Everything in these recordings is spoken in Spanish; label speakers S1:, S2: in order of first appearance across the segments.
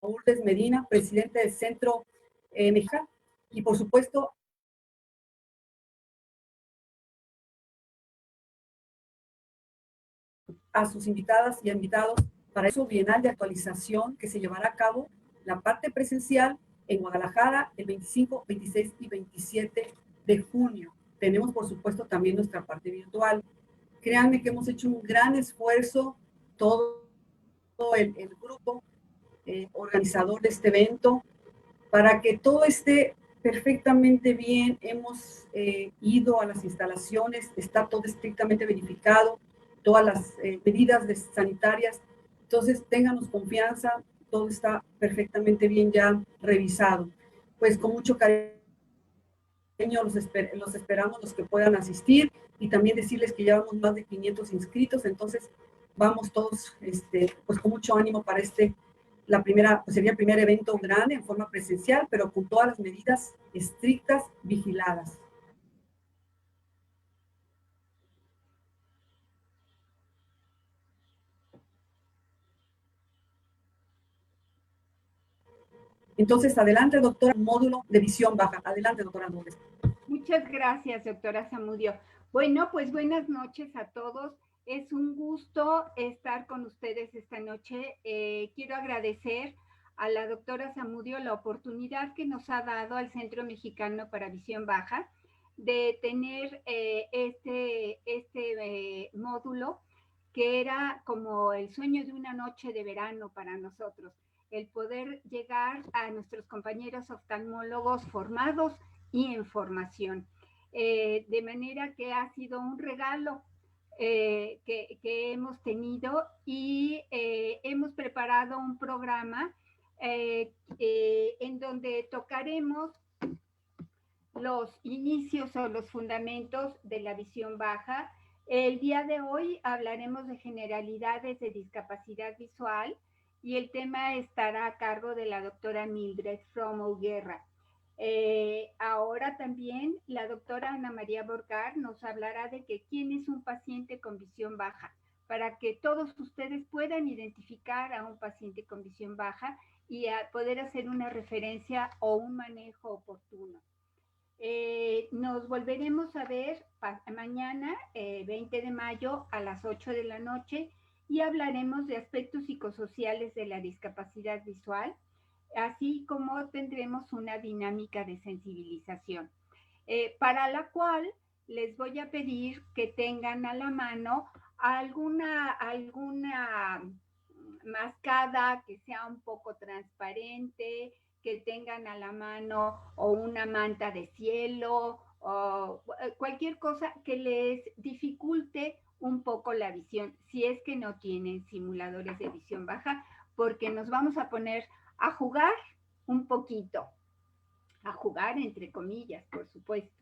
S1: Lourdes Medina, presidente del Centro Mexicano, y por supuesto a sus invitadas y invitados para eso bienal de actualización que se llevará a cabo la parte presencial en Guadalajara el 25, 26 y 27 de junio. Tenemos, por supuesto, también nuestra parte virtual. Créanme que hemos hecho un gran esfuerzo, todo el grupo organizador de este evento, para que todo esté perfectamente bien. Hemos ido a las instalaciones, está todo estrictamente verificado, todas las medidas sanitarias. Entonces, ténganos confianza, todo está perfectamente bien ya revisado. Pues con mucho cariño los esperamos, los que puedan asistir, y también decirles que llevamos más de 500 inscritos, entonces vamos todos pues con mucho ánimo para pues sería el primer evento grande en forma presencial, pero con todas las medidas estrictas vigiladas. Entonces, adelante, doctora, módulo de visión baja. Adelante, doctora Lourdes.
S2: Muchas gracias, doctora Zamudio. Bueno, pues buenas noches a todos. Es un gusto estar con ustedes esta noche. Quiero agradecer a la doctora Zamudio la oportunidad que nos ha dado al Centro Mexicano para Visión Baja de tener este módulo que era como el sueño de una noche de verano para nosotros, el poder llegar a nuestros compañeros oftalmólogos formados y en formación. De manera que ha sido un regalo que hemos tenido y hemos preparado un programa en donde tocaremos los inicios o los fundamentos de la visión baja. El día de hoy hablaremos de generalidades de discapacidad visual y el tema estará a cargo de la doctora Mildred Fromo Guerra. Ahora también la doctora Ana María Borcar nos hablará de que quién es un paciente con visión baja, para que todos ustedes puedan identificar a un paciente con visión baja y a poder hacer una referencia o un manejo oportuno. Nos volveremos a ver mañana, 20 de mayo, a las 8 de la noche, y hablaremos de aspectos psicosociales de la discapacidad visual, así como tendremos una dinámica de sensibilización, para la cual les voy a pedir que tengan a la mano alguna mascada que sea un poco transparente, que tengan a la mano o una manta de cielo o cualquier cosa que les dificulte un poco la visión, si es que no tienen simuladores de visión baja, porque nos vamos a poner a jugar un poquito, a jugar entre comillas, por supuesto.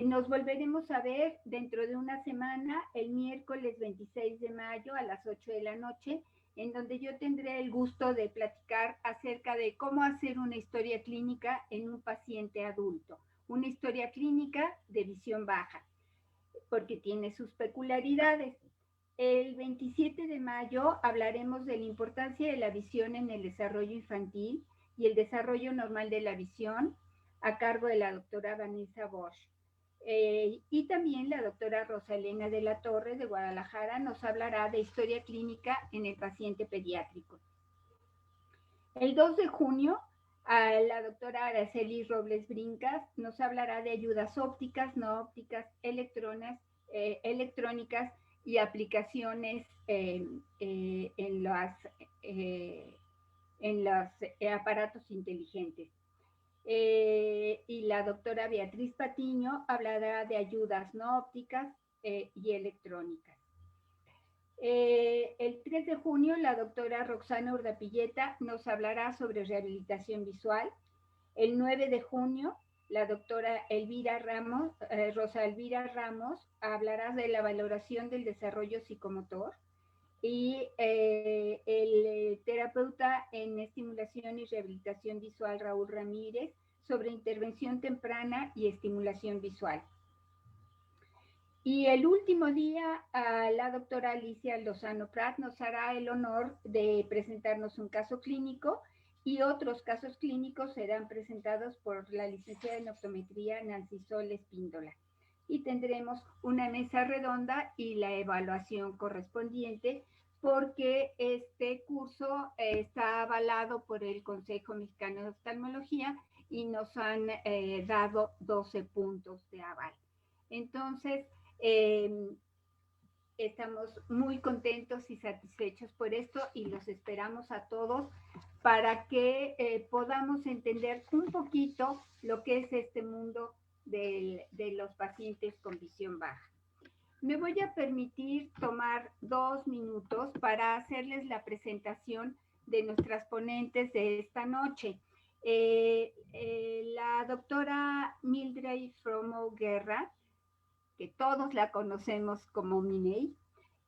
S2: Nos volveremos a ver dentro de una semana, el miércoles 26 de mayo a las 8 de la noche, en donde yo tendré el gusto de platicar acerca de cómo hacer una historia clínica en un paciente adulto, una historia clínica de visión baja, porque tiene sus peculiaridades. El 27 de mayo hablaremos de la importancia de la visión en el desarrollo infantil y el desarrollo normal de la visión, a cargo de la doctora Vanessa Bosch. Y también la doctora Rosa Elena de la Torre de Guadalajara nos hablará de historia clínica en el paciente pediátrico. El 2 de junio, la doctora Araceli Robles Brincas nos hablará de ayudas ópticas, no ópticas, electrónicas y aplicaciones en los aparatos inteligentes. Y la doctora Beatriz Patiño hablará de ayudas no ópticas y electrónicas. El 3 de junio, la doctora Roxana Urdapilleta nos hablará sobre rehabilitación visual. El 9 de junio, la doctora Rosa Elvira Ramos, hablará de la valoración del desarrollo psicomotor. Y el terapeuta en estimulación y rehabilitación visual, Raúl Ramírez, sobre intervención temprana y estimulación visual. Y el último día, la doctora Alicia Lozano Prat nos hará el honor de presentarnos un caso clínico y otros casos clínicos serán presentados por la licenciada en optometría Nancy Sol Espíndola. Y tendremos una mesa redonda y la evaluación correspondiente porque este curso está avalado por el Consejo Mexicano de Oftalmología y nos han dado 12 puntos de aval. Entonces, estamos muy contentos y satisfechos por esto y los esperamos a todos para que podamos entender un poquito lo que es este mundo de los pacientes con visión baja. Me voy a permitir tomar 2 minutos para hacerles la presentación de nuestras ponentes de esta noche. La doctora Mildred Fromo Guerra, que todos la conocemos como Minei,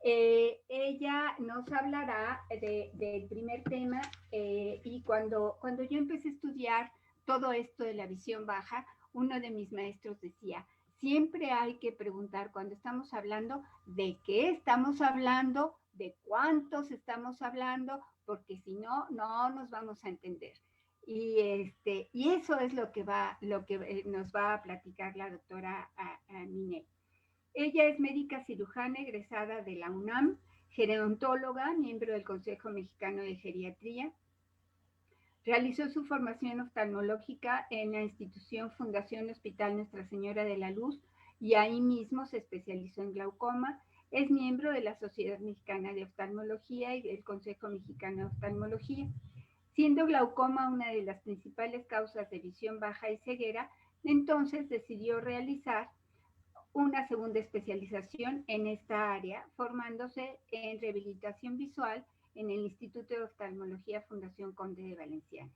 S2: ella nos hablará del primer tema y cuando yo empecé a estudiar todo esto de la visión baja, uno de mis maestros decía, siempre hay que preguntar cuando estamos hablando de qué estamos hablando, de cuántos estamos hablando, porque si no, no nos vamos a entender. Y eso es lo que nos va a platicar la doctora Minei. Ella es médica cirujana egresada de la UNAM, gerontóloga, miembro del Consejo Mexicano de Geriatría. Realizó su formación oftalmológica en la institución Fundación Hospital Nuestra Señora de la Luz y ahí mismo se especializó en glaucoma. Es miembro de la Sociedad Mexicana de Oftalmología y del Consejo Mexicano de Oftalmología. Siendo glaucoma una de las principales causas de visión baja y ceguera, entonces decidió realizar una segunda especialización en esta área, formándose en rehabilitación visual en el Instituto de Oftalmología Fundación Conde de Valenciana.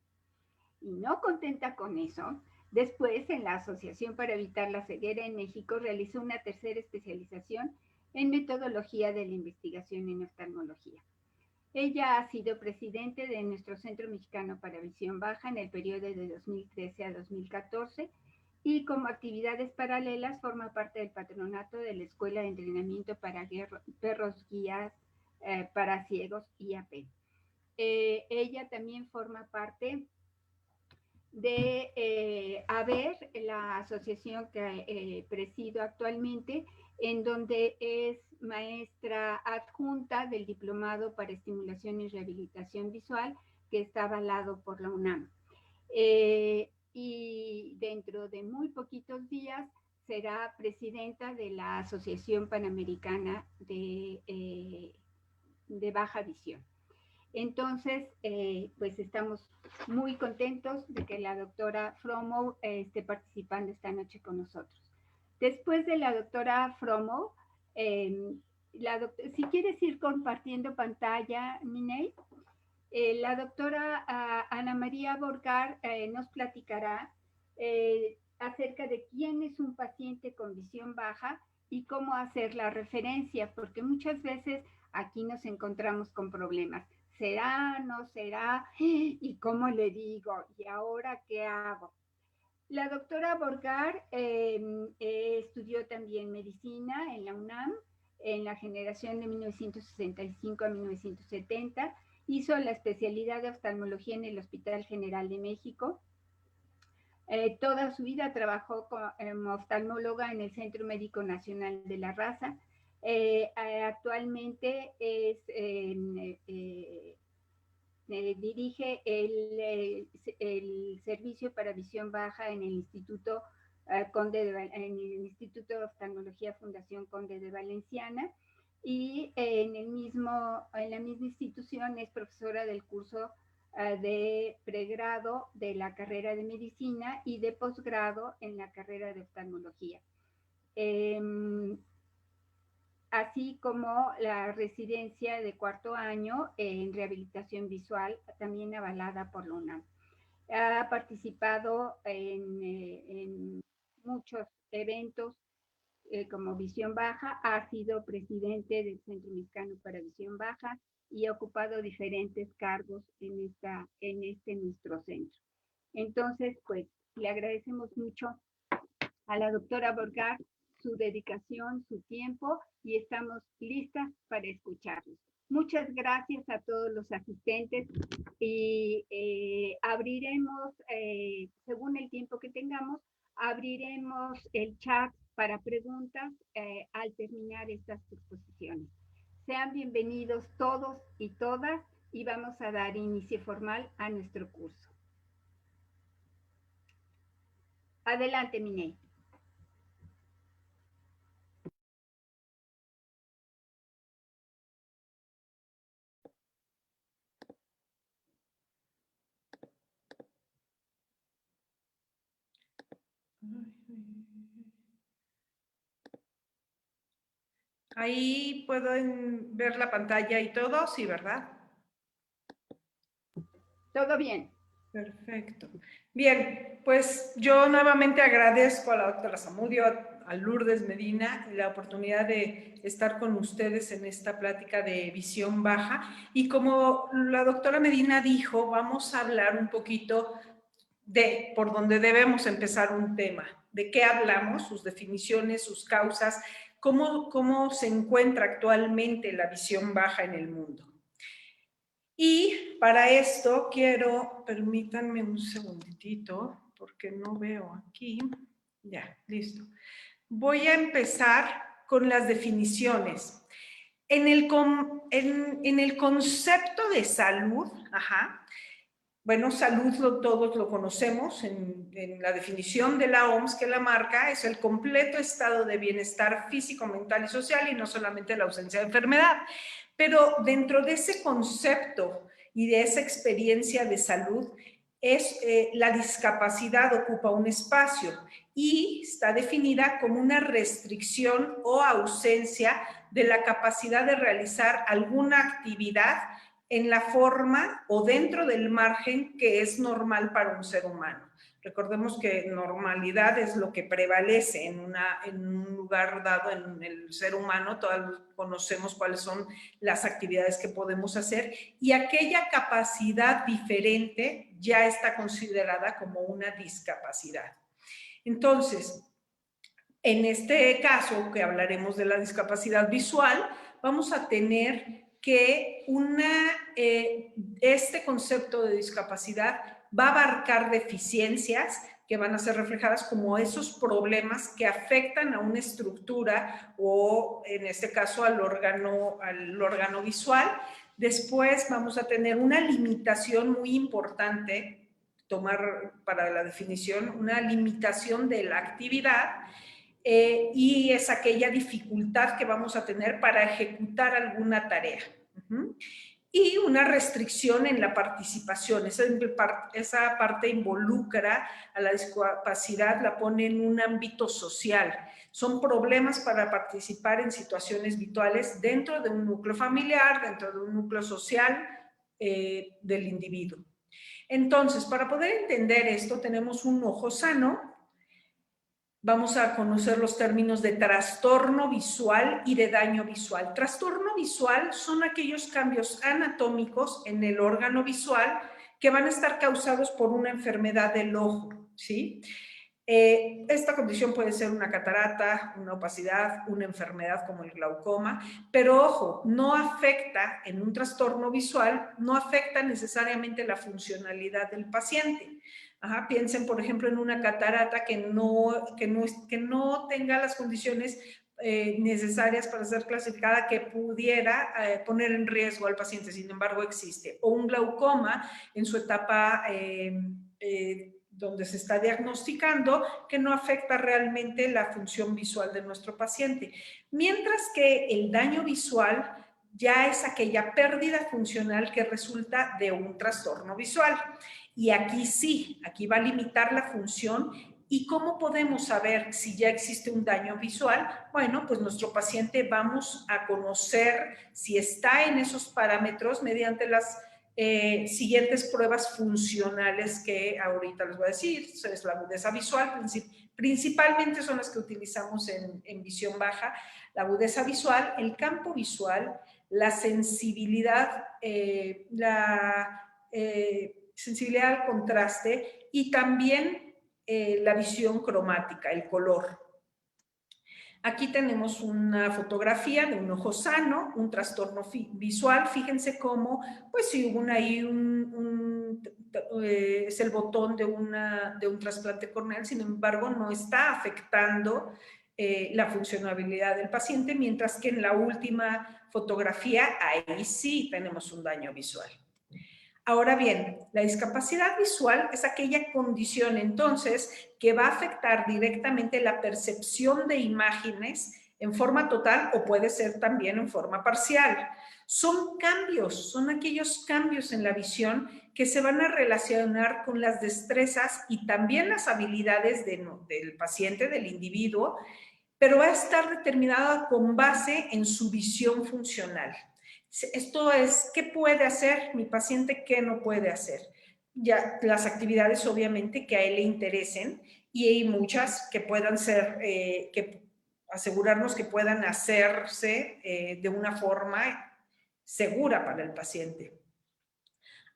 S2: Y no contenta con eso, después en la Asociación para Evitar la Ceguera en México realizó una tercera especialización en metodología de la investigación en oftalmología. Ella ha sido presidente de nuestro Centro Mexicano para Visión Baja en el periodo de 2013 a 2014 y como actividades paralelas forma parte del patronato de la Escuela de Entrenamiento para Perros Guías para Ciegos, IAP. Ella también forma parte de AVER, la asociación que presido actualmente, en donde es maestra adjunta del Diplomado para Estimulación y Rehabilitación Visual, que está avalado por la UNAM. Y dentro de muy poquitos días será presidenta de la Asociación Panamericana de Baja Visión. Entonces, pues estamos muy contentos de que la doctora Fromo esté participando esta noche con nosotros. Después de la doctora Fromo, si quieres ir compartiendo pantalla, Minei, la doctora Ana María Borgar nos platicará acerca de quién es un paciente con visión baja y cómo hacer la referencia, porque muchas veces aquí nos encontramos con problemas. ¿Será? ¿No será? ¿Y cómo le digo? ¿Y ahora qué hago? La doctora Borgar estudió también medicina en la UNAM en la generación de 1965 a 1970. Hizo la especialidad de oftalmología en el Hospital General de México. Toda su vida trabajó como oftalmóloga en el Centro Médico Nacional de la Raza. Actualmente dirige el servicio para visión baja en el Instituto en el Instituto de Oftalmología Fundación Conde de Valenciana y en la misma institución es profesora del curso de pregrado de la carrera de medicina y de posgrado en la carrera de oftalmología. Así como la residencia de 4º año en rehabilitación visual, también avalada por la UNAM. Ha participado en muchos eventos como Visión Baja, ha sido presidente del Centro Mexicano para Visión Baja y ha ocupado diferentes cargos en nuestro centro. Entonces, pues, le agradecemos mucho a la doctora Borgar su dedicación, su tiempo y estamos listas para escucharlos. Muchas gracias a todos los asistentes y abriremos, según el tiempo que tengamos, abriremos el chat para preguntas al terminar estas exposiciones. Sean bienvenidos todos y todas y vamos a dar inicio formal a nuestro curso. Adelante, Minei.
S3: Ahí pueden ver la pantalla y todo, sí, ¿verdad?
S2: Todo bien.
S3: Perfecto. Bien, pues yo nuevamente agradezco a la doctora Zamudio, a Lourdes Medina, la oportunidad de estar con ustedes en esta plática de visión baja. Y como la doctora Medina dijo, vamos a hablar un poquito de por dónde debemos empezar un tema, de qué hablamos, sus definiciones, sus causas, cómo se encuentra actualmente la visión baja en el mundo. Y para esto permítanme un segunditito, porque no veo aquí. Ya, listo. Voy a empezar con las definiciones. En el concepto de salud, bueno, salud todos lo conocemos en la definición de la OMS que la marca, es el completo estado de bienestar físico, mental y social y no solamente la ausencia de enfermedad. Pero dentro de ese concepto y de esa experiencia de salud, la discapacidad ocupa un espacio y está definida como una restricción o ausencia de la capacidad de realizar alguna actividad en la forma o dentro del margen que es normal para un ser humano. Recordemos que normalidad es lo que prevalece en un lugar dado en el ser humano. Todos conocemos cuáles son las actividades que podemos hacer y aquella capacidad diferente ya está considerada como una discapacidad. Entonces, en este caso, que hablaremos de la discapacidad visual, vamos a tener que este concepto de discapacidad va a abarcar deficiencias que van a ser reflejadas como esos problemas que afectan a una estructura o, en este caso, al órgano visual. Después vamos a tener una limitación muy importante, tomar para la definición, una limitación de la actividad, y es aquella dificultad que vamos a tener para ejecutar alguna tarea. Y una restricción en la participación. Esa parte involucra a la discapacidad, la pone en un ámbito social. Son problemas para participar en situaciones virtuales dentro de un núcleo familiar, dentro de un núcleo social del individuo. Entonces, para poder entender esto, tenemos un ojo sano. Vamos a conocer los términos de trastorno visual y de daño visual. Trastorno visual son aquellos cambios anatómicos en el órgano visual que van a estar causados por una enfermedad del ojo, ¿sí? Esta condición puede ser una catarata, una opacidad, una enfermedad como el glaucoma, pero ojo, no afecta en un trastorno visual, no afecta necesariamente la funcionalidad del paciente. Piensen, por ejemplo, en una catarata que no tenga las condiciones necesarias para ser clasificada, que pudiera poner en riesgo al paciente, sin embargo existe. O un glaucoma en su etapa donde se está diagnosticando, que no afecta realmente la función visual de nuestro paciente. Mientras que el daño visual ya es aquella pérdida funcional que resulta de un trastorno visual. Y aquí sí, aquí va a limitar la función. ¿Y cómo podemos saber si ya existe un daño visual? Bueno, pues nuestro paciente vamos a conocer si está en esos parámetros mediante las siguientes pruebas funcionales que ahorita les voy a decir. Es la agudeza visual, principalmente son las que utilizamos en visión baja. La agudeza visual, el campo visual, la sensibilidad, sensibilidad al contraste y también la visión cromática, el color. Aquí tenemos una fotografía de un ojo sano, un trastorno visual. Fíjense cómo, pues si hubo ahí es el botón de un trasplante corneal, sin embargo, no está afectando la funcionabilidad del paciente, mientras que en la última fotografía, ahí sí tenemos un daño visual. Ahora bien, la discapacidad visual es aquella condición entonces que va a afectar directamente la percepción de imágenes en forma total o puede ser también en forma parcial. Son cambios, son aquellos cambios en la visión que se van a relacionar con las destrezas y también las habilidades del paciente, del individuo, pero va a estar determinada con base en su visión funcional. Esto es, ¿qué puede hacer mi paciente? ¿Qué no puede hacer? Ya las actividades obviamente que a él le interesen y hay muchas que puedan ser, que asegurarnos que puedan hacerse de una forma segura para el paciente.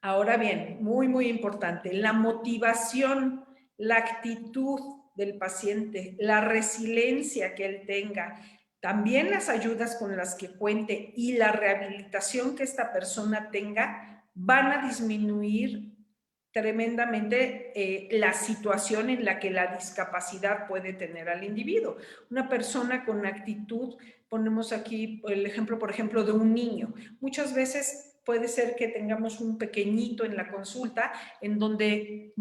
S3: Ahora bien, muy, muy importante, la motivación, la actitud del paciente, la resiliencia que él tenga, también las ayudas con las que cuente y la rehabilitación que esta persona tenga van a disminuir tremendamente la situación en la que la discapacidad puede tener al individuo. Una persona con actitud, ponemos aquí el ejemplo, por ejemplo, de un niño. Muchas veces puede ser que tengamos un pequeñito en la consulta en donde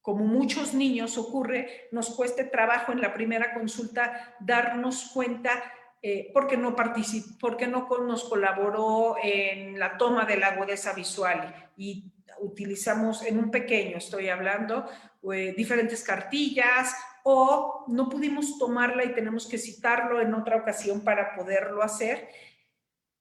S3: como muchos niños ocurre, nos cueste trabajo en la primera consulta darnos cuenta porque no participó, porque no nos colaboró en la toma de la agudeza visual y utilizamos en un pequeño, estoy hablando, diferentes cartillas o no pudimos tomarla y tenemos que citarlo en otra ocasión para poderlo hacer.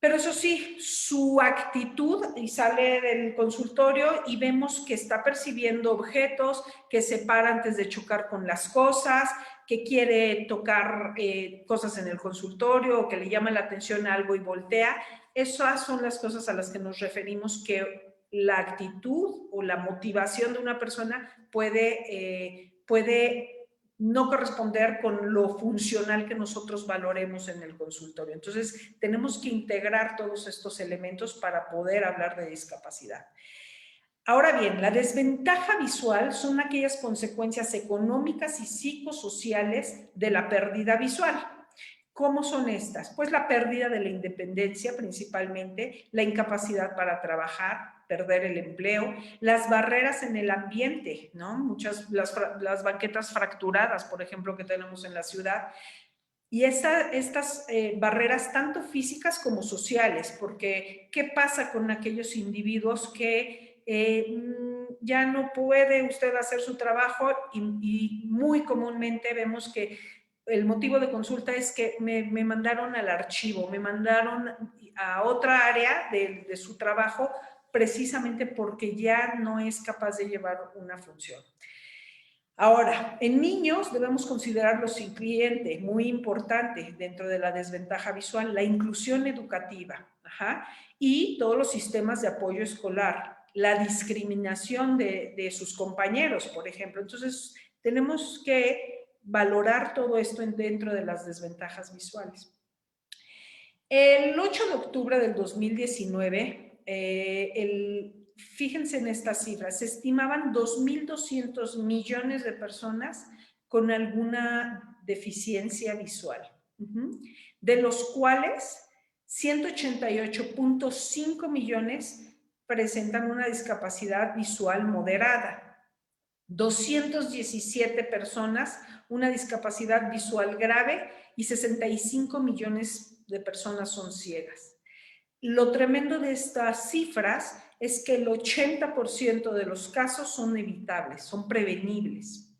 S3: Pero eso sí, su actitud, y sale del consultorio y vemos que está percibiendo objetos, que se para antes de chocar con las cosas, que quiere tocar cosas en el consultorio o que le llama la atención a algo y voltea. Esas son las cosas a las que nos referimos que la actitud o la motivación de una persona puede no corresponder con lo funcional que nosotros valoremos en el consultorio. Entonces, tenemos que integrar todos estos elementos para poder hablar de discapacidad. Ahora bien, la desventaja visual son aquellas consecuencias económicas y psicosociales de la pérdida visual. ¿Cómo son estas? Pues la pérdida de la independencia principalmente, la incapacidad para trabajar, perder el empleo, las barreras en el ambiente, ¿no? Muchas, las banquetas fracturadas, por ejemplo, que tenemos en la ciudad, y estas barreras tanto físicas como sociales, porque ¿qué pasa con aquellos individuos que ya no puede usted hacer su trabajo y muy comúnmente vemos que el motivo de consulta es que me mandaron al archivo, me mandaron a otra área de su trabajo precisamente porque ya no es capaz de llevar una función. Ahora, en niños debemos considerar lo siguiente, muy importante dentro de la desventaja visual, la inclusión educativa y todos los sistemas de apoyo escolar, la discriminación de sus compañeros, por ejemplo. Entonces, tenemos que valorar todo esto dentro de las desventajas visuales. El 8 de octubre del 2019, fíjense en estas cifras, se estimaban 2.200 millones de personas con alguna deficiencia visual, de los cuales 188.5 millones presentan una discapacidad visual moderada. 217 personas una discapacidad visual grave y 65 millones de personas son ciegas. Lo tremendo de estas cifras es que el 80% de los casos son evitables, son prevenibles.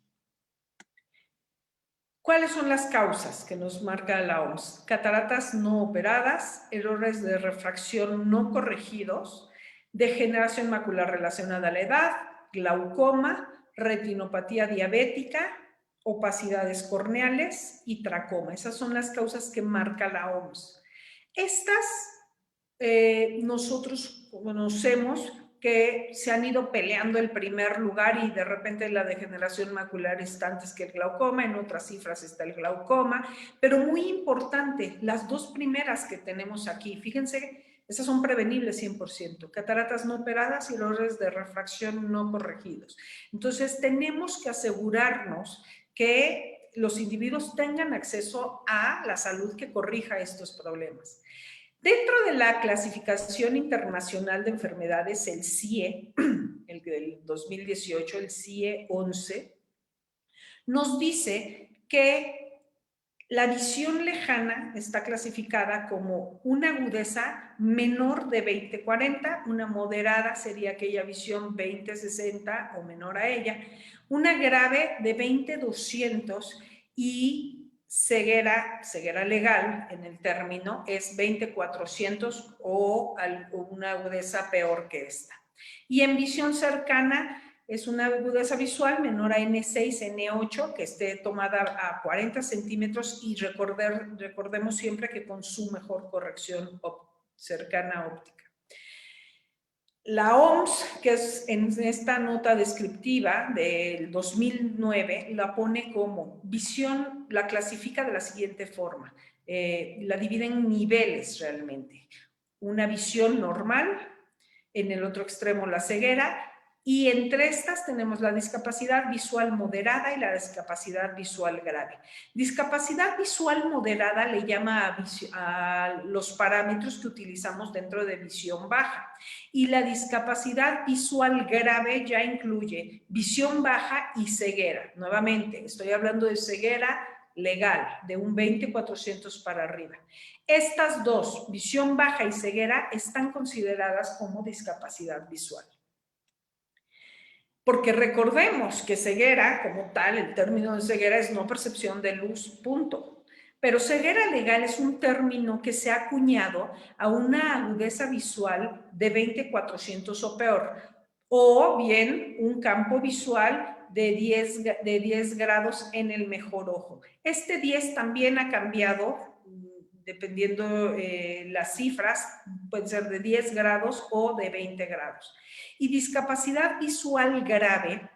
S3: ¿Cuáles son las causas que nos marca la OMS? Cataratas no operadas, errores de refracción no corregidos, degeneración macular relacionada a la edad, glaucoma, retinopatía diabética, opacidades corneales y tracoma. Esas son las causas que marca la OMS. Estas nosotros conocemos que se han ido peleando el primer lugar y de repente la degeneración macular está antes que el glaucoma, en otras cifras está el glaucoma, pero muy importante, las dos primeras que tenemos aquí, fíjense, esas son prevenibles 100%, cataratas no operadas y errores de refracción no corregidos. Entonces tenemos que asegurarnos que los individuos tengan acceso a la salud que corrija estos problemas. Dentro de la clasificación internacional de enfermedades, el CIE, el del 2018, el CIE 11, nos dice que la visión lejana está clasificada como una agudeza menor de 20/40, una moderada sería aquella visión 20/60 o menor a ella, una grave de 20/200 y ceguera legal en el término es 20/400 o una agudeza peor que esta. Y en visión cercana es una agudeza visual menor a N6, N8, que esté tomada a 40 centímetros y recordemos siempre que con su mejor corrección cercana óptica. La OMS, que es en esta nota descriptiva del 2009, la pone como visión, la clasifica de la siguiente forma, la divide en niveles realmente. Una visión normal, en el otro extremo la ceguera, y entre estas tenemos la discapacidad visual moderada y la discapacidad visual grave. Discapacidad visual moderada le llama a los parámetros que utilizamos dentro de visión baja, y la discapacidad visual grave ya incluye visión baja y ceguera. Nuevamente, estoy hablando de ceguera legal, de un 20/400 para arriba. Estas dos, visión baja y ceguera, están consideradas como discapacidad visual. Porque recordemos que ceguera, como tal, el término de ceguera es no percepción de luz, punto. Pero ceguera legal es un término que se ha acuñado a una agudeza visual de 20/400 o peor, o bien un campo visual de 10 grados en el mejor ojo. Este 10 también ha cambiado, dependiendo las cifras, pueden ser de 10 grados o de 20 grados. Y discapacidad visual grave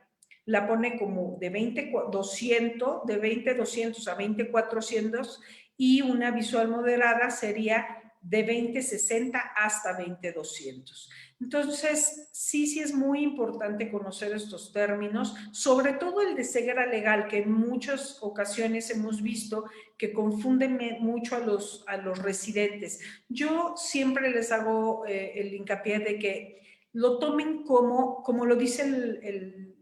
S3: la pone como de 20/200, de 20/200 a 20/400, y una visual moderada sería de 20/60 hasta 20/200. Entonces, sí es muy importante conocer estos términos, sobre todo el de ceguera legal, que en muchas ocasiones hemos visto que confunden mucho a los residentes. Yo siempre les hago el hincapié de que lo tomen como lo dice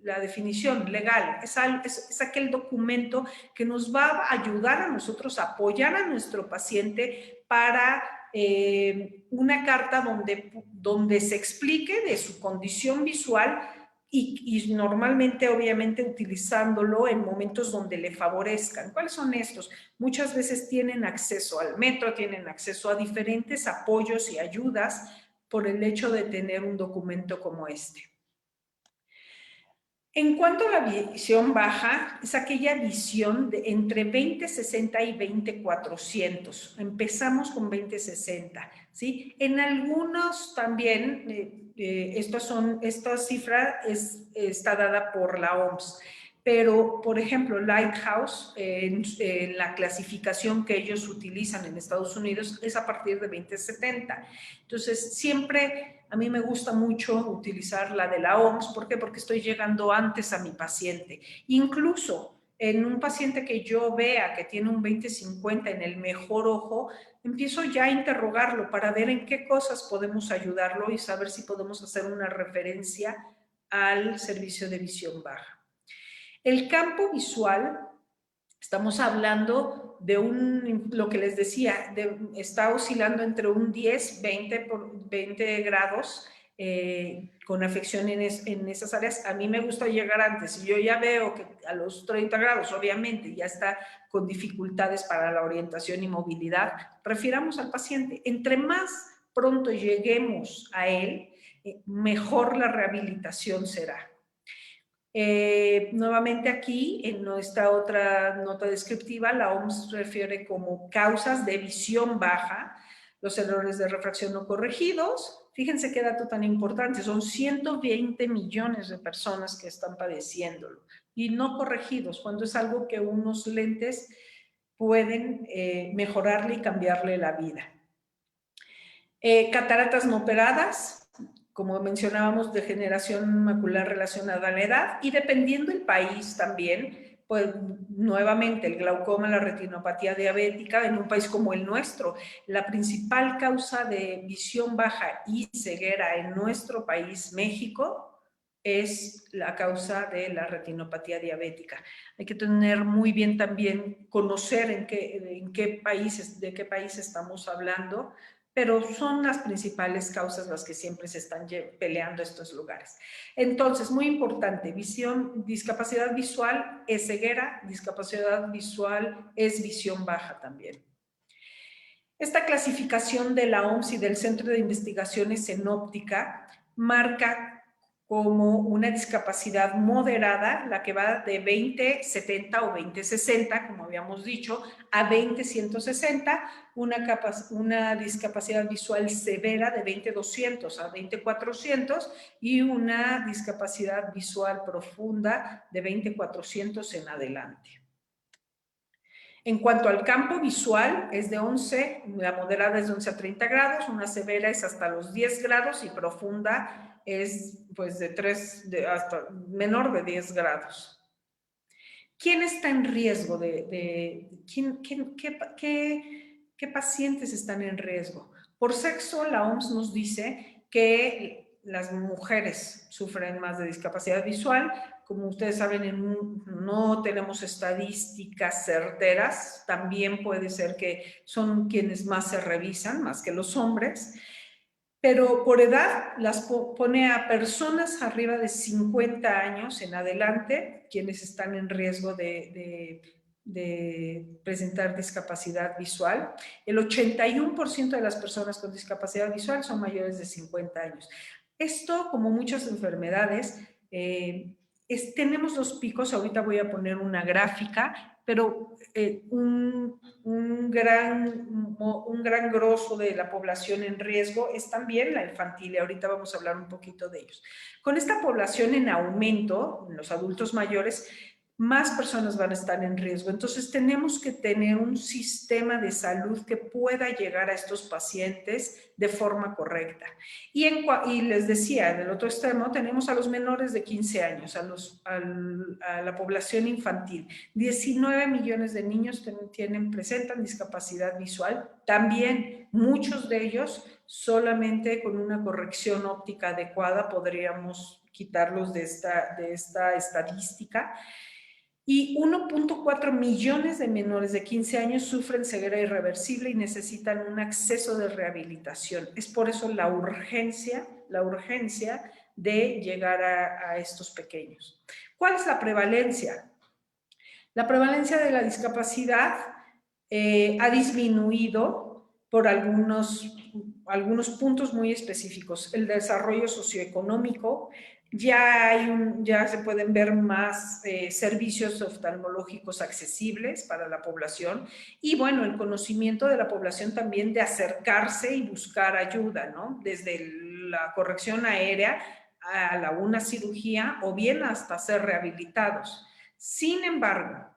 S3: la definición legal, es aquel documento que nos va a ayudar a nosotros a apoyar a nuestro paciente para una carta donde se explique de su condición visual y normalmente, obviamente, utilizándolo en momentos donde le favorezcan. ¿Cuáles son estos? Muchas veces tienen acceso al metro, tienen acceso a diferentes apoyos y ayudas por el hecho de tener un documento como este. En cuanto a la visión baja, es aquella visión de entre 20/60 y 20/400. Empezamos con 20/60, ¿sí? En algunos también, esta cifra está dada por la OMS, pero, por ejemplo, Lighthouse, en la clasificación que ellos utilizan en Estados Unidos, es a partir de 20/70. Entonces, siempre a mí me gusta mucho utilizar la de la OMS. ¿Por qué? Porque estoy llegando antes a mi paciente. Incluso en un paciente que yo vea que tiene un 20/50 en el mejor ojo, empiezo ya a interrogarlo para ver en qué cosas podemos ayudarlo y saber si podemos hacer una referencia al servicio de visión baja. El campo visual, estamos hablando de lo que les decía, está oscilando entre un 10, 20 grados con afección en esas áreas. A mí me gusta llegar antes. Si yo ya veo que a los 30 grados, obviamente, ya está con dificultades para la orientación y movilidad, refiramos al paciente. Entre más pronto lleguemos a él, mejor la rehabilitación será. Nuevamente aquí, en nuestra otra nota descriptiva, la OMS refiere como causas de visión baja los errores de refracción no corregidos, Fíjense qué dato tan importante, son 120 millones de personas que están padeciéndolo y no corregidos, cuando es algo que unos lentes pueden mejorarle y cambiarle la vida. Cataratas no operadas, como mencionábamos, degeneración macular relacionada a la edad, y dependiendo del país también, pues nuevamente el glaucoma, la retinopatía diabética, en un país como el nuestro, la principal causa de visión baja y ceguera en nuestro país, México, es la causa de la retinopatía diabética. Hay que tener muy bien también, conocer de qué país estamos hablando, pero son las principales causas las que siempre se están peleando estos lugares. Entonces, muy importante, discapacidad visual es ceguera, discapacidad visual es visión baja también. Esta clasificación de la OMS y del Centro de Investigaciones en Óptica marca como una discapacidad moderada, la que va de 20/70 o 20/60, como habíamos dicho, a 20/160, una discapacidad visual severa de 20/200 a 20/400 y una discapacidad visual profunda de 20/400 en adelante. En cuanto al campo visual, es de 11, la moderada es de 11 a 30 grados, una severa es hasta los 10 grados y profunda es pues de 3, hasta menor de 10 grados. ¿Quién está en riesgo qué pacientes están en riesgo? Por sexo, la OMS nos dice que las mujeres sufren más de discapacidad visual. Como ustedes saben, no tenemos estadísticas certeras. También puede ser que son quienes más se revisan, más que los hombres. Pero por edad las pone a personas arriba de 50 años en adelante, quienes están en riesgo de presentar discapacidad visual. El 81% de las personas con discapacidad visual son mayores de 50 años. Esto, como muchas enfermedades, tenemos los picos. Ahorita voy a poner una gráfica, pero un gran grosso de la población en riesgo es también la infantil, y ahorita vamos a hablar un poquito de ellos. Con esta población en aumento, los adultos mayores, más personas van a estar en riesgo. Entonces tenemos que tener un sistema de salud que pueda llegar a estos pacientes de forma correcta. Y les decía, en el otro extremo tenemos a los menores de 15 años, a la población infantil. 19 millones de niños presentan discapacidad visual. También muchos de ellos solamente con una corrección óptica adecuada podríamos quitarlos de esta estadística. Y 1.4 millones de menores de 15 años sufren ceguera irreversible y necesitan un acceso de rehabilitación. Es por eso la urgencia de llegar a estos pequeños. ¿Cuál es la prevalencia? La prevalencia de la discapacidad ha disminuido por algunos puntos muy específicos. El desarrollo socioeconómico, ya se pueden ver más servicios oftalmológicos accesibles para la población, y bueno, el conocimiento de la población también de acercarse y buscar ayuda, ¿no? Desde la corrección aérea a una cirugía o bien hasta ser rehabilitados. Sin embargo,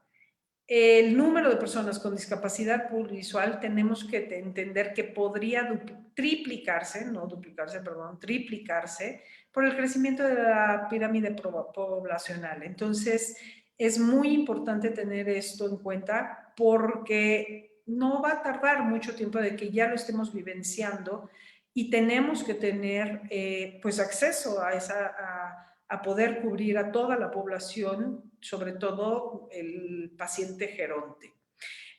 S3: el número de personas con discapacidad visual tenemos que entender que podría triplicarse por el crecimiento de la pirámide poblacional. Entonces, es muy importante tener esto en cuenta porque no va a tardar mucho tiempo de que ya lo estemos vivenciando y tenemos que tener pues acceso a poder cubrir a toda la población, sobre todo el paciente geronte.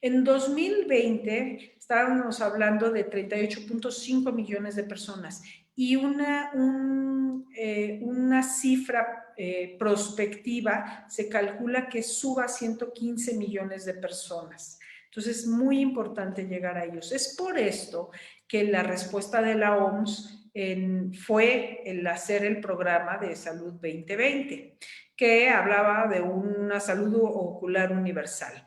S3: En 2020 estábamos hablando de 38.5 millones de personas y una cifra prospectiva se calcula que suba a 115 millones de personas. Entonces es muy importante llegar a ellos. Es por esto que la respuesta de la OMS fue el hacer el programa de Salud 2020, que hablaba de una salud ocular universal.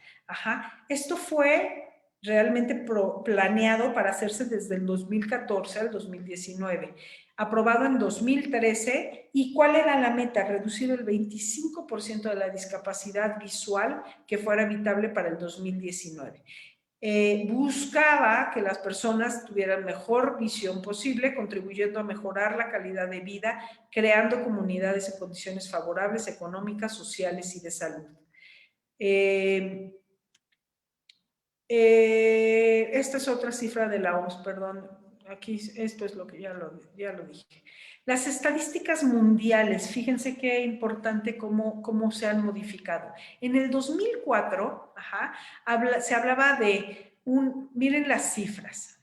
S3: Esto fue realmente planeado para hacerse desde el 2014 al 2019, aprobado en 2013. ¿Y cuál era la meta? Reducir el 25% de la discapacidad visual que fuera evitable para el 2019. Buscaba que las personas tuvieran mejor visión posible, contribuyendo a mejorar la calidad de vida, creando comunidades en condiciones favorables, económicas, sociales y de salud. Esta es otra cifra de la OMS, perdón. Aquí esto es lo que ya lo dije. Las estadísticas mundiales, fíjense qué importante cómo se han modificado. En el 2004, se hablaba de miren las cifras.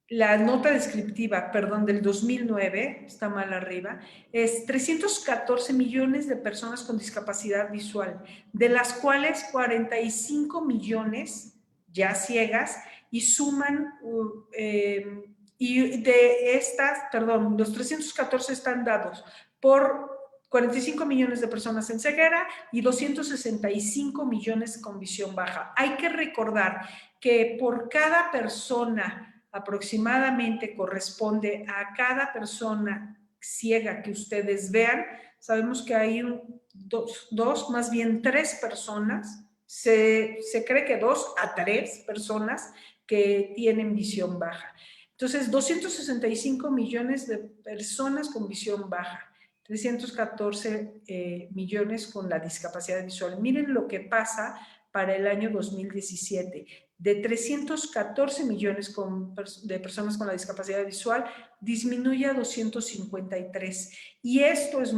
S3: La nota descriptiva, perdón, del 2009, está mal arriba, es 314 millones de personas con discapacidad visual, de las cuales 45 millones ya ciegas y suman, y de estas, perdón, los 314 están dados por 45 millones de personas en ceguera y 265 millones con visión baja. Hay que recordar que por cada persona aproximadamente corresponde a cada persona ciega que ustedes vean. Sabemos que hay más bien 3 personas, se cree que 2 a 3 personas que tienen visión baja. Entonces, 265 millones de personas con visión baja, 314 millones con la discapacidad visual. Miren lo que pasa para el año 2017. De 314 millones de personas con la discapacidad visual, disminuye a 253. Y esto es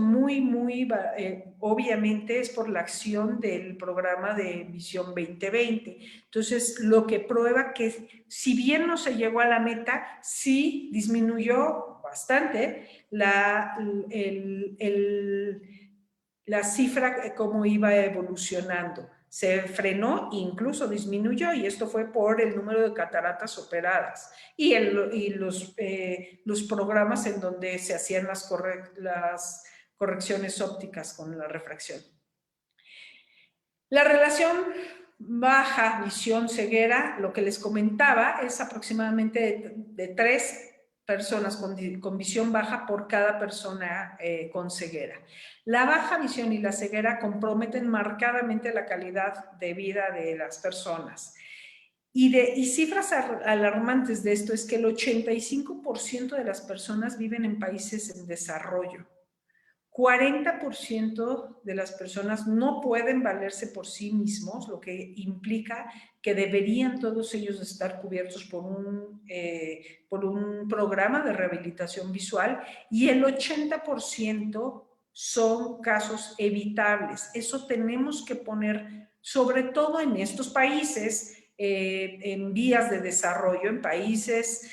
S3: obviamente es por la acción del programa de Visión 2020. Entonces, lo que prueba que si bien no se llegó a la meta, sí disminuyó bastante la cifra, cómo iba evolucionando. Se frenó, incluso disminuyó, y esto fue por el número de cataratas operadas y los programas en donde se hacían las correcciones ópticas con la refracción. La relación baja visión ceguera, lo que les comentaba, es aproximadamente de 3 personas con visión baja por cada persona con ceguera. La baja visión y la ceguera comprometen marcadamente la calidad de vida de las personas. Y cifras alarmantes de esto es que el 85% de las personas viven en países en desarrollo. 40% de las personas no pueden valerse por sí mismos, lo que implica que deberían todos ellos estar cubiertos por un programa de rehabilitación visual, y el 80% son casos evitables. Eso tenemos que poner, sobre todo en estos países en vías de desarrollo, en países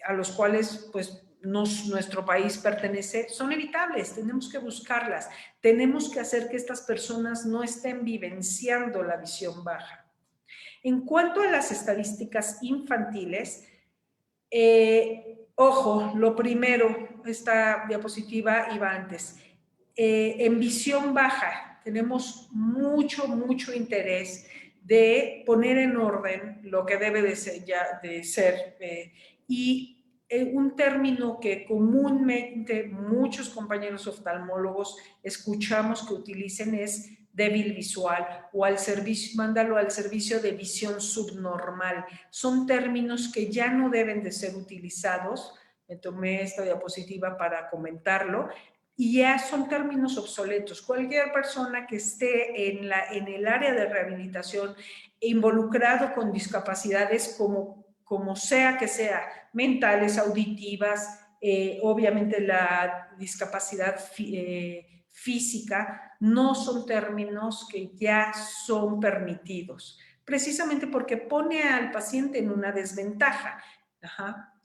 S3: a los cuales pues nuestro país pertenece, son evitables, tenemos que buscarlas, tenemos que hacer que estas personas no estén vivenciando la visión baja. En cuanto a las estadísticas infantiles, ojo, lo primero, esta diapositiva iba antes, en visión baja tenemos mucho interés de poner en orden lo que debe de ser, y un término que comúnmente muchos compañeros oftalmólogos escuchamos que utilicen es débil visual o mándalo al servicio de visión subnormal. Son términos que ya no deben de ser utilizados. Me tomé esta diapositiva para comentarlo. Y ya son términos obsoletos. Cualquier persona que esté en el área de rehabilitación involucrado con discapacidades como sea que sea, mentales, auditivas, obviamente la discapacidad física, no son términos que ya son permitidos, precisamente porque pone al paciente en una desventaja.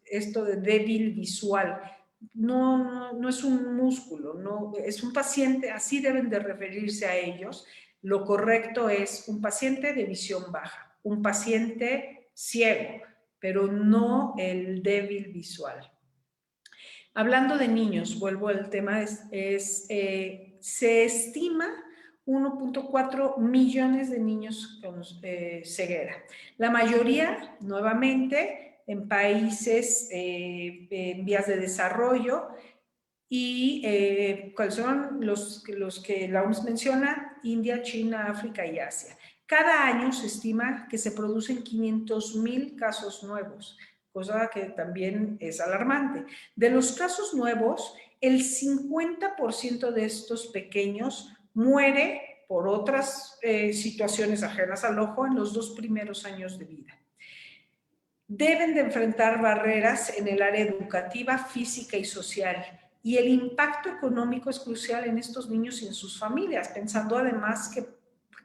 S3: Esto de débil visual. No es un músculo, no, es un paciente, así deben de referirse a ellos. Lo correcto es un paciente de visión baja, un paciente ciego, pero no el débil visual. Hablando de niños, vuelvo al tema, se estima 1.4 millones de niños con ceguera. La mayoría, nuevamente, en países en vías de desarrollo. ¿Y cuáles son los que la OMS menciona? India, China, África y Asia. Cada año se estima que se producen 500,000 casos nuevos, cosa que también es alarmante. De los casos nuevos, el 50% de estos pequeños muere por otras situaciones ajenas al ojo en los 2 primeros años de vida. Deben de enfrentar barreras en el área educativa, física y social. Y el impacto económico es crucial en estos niños y en sus familias, pensando además que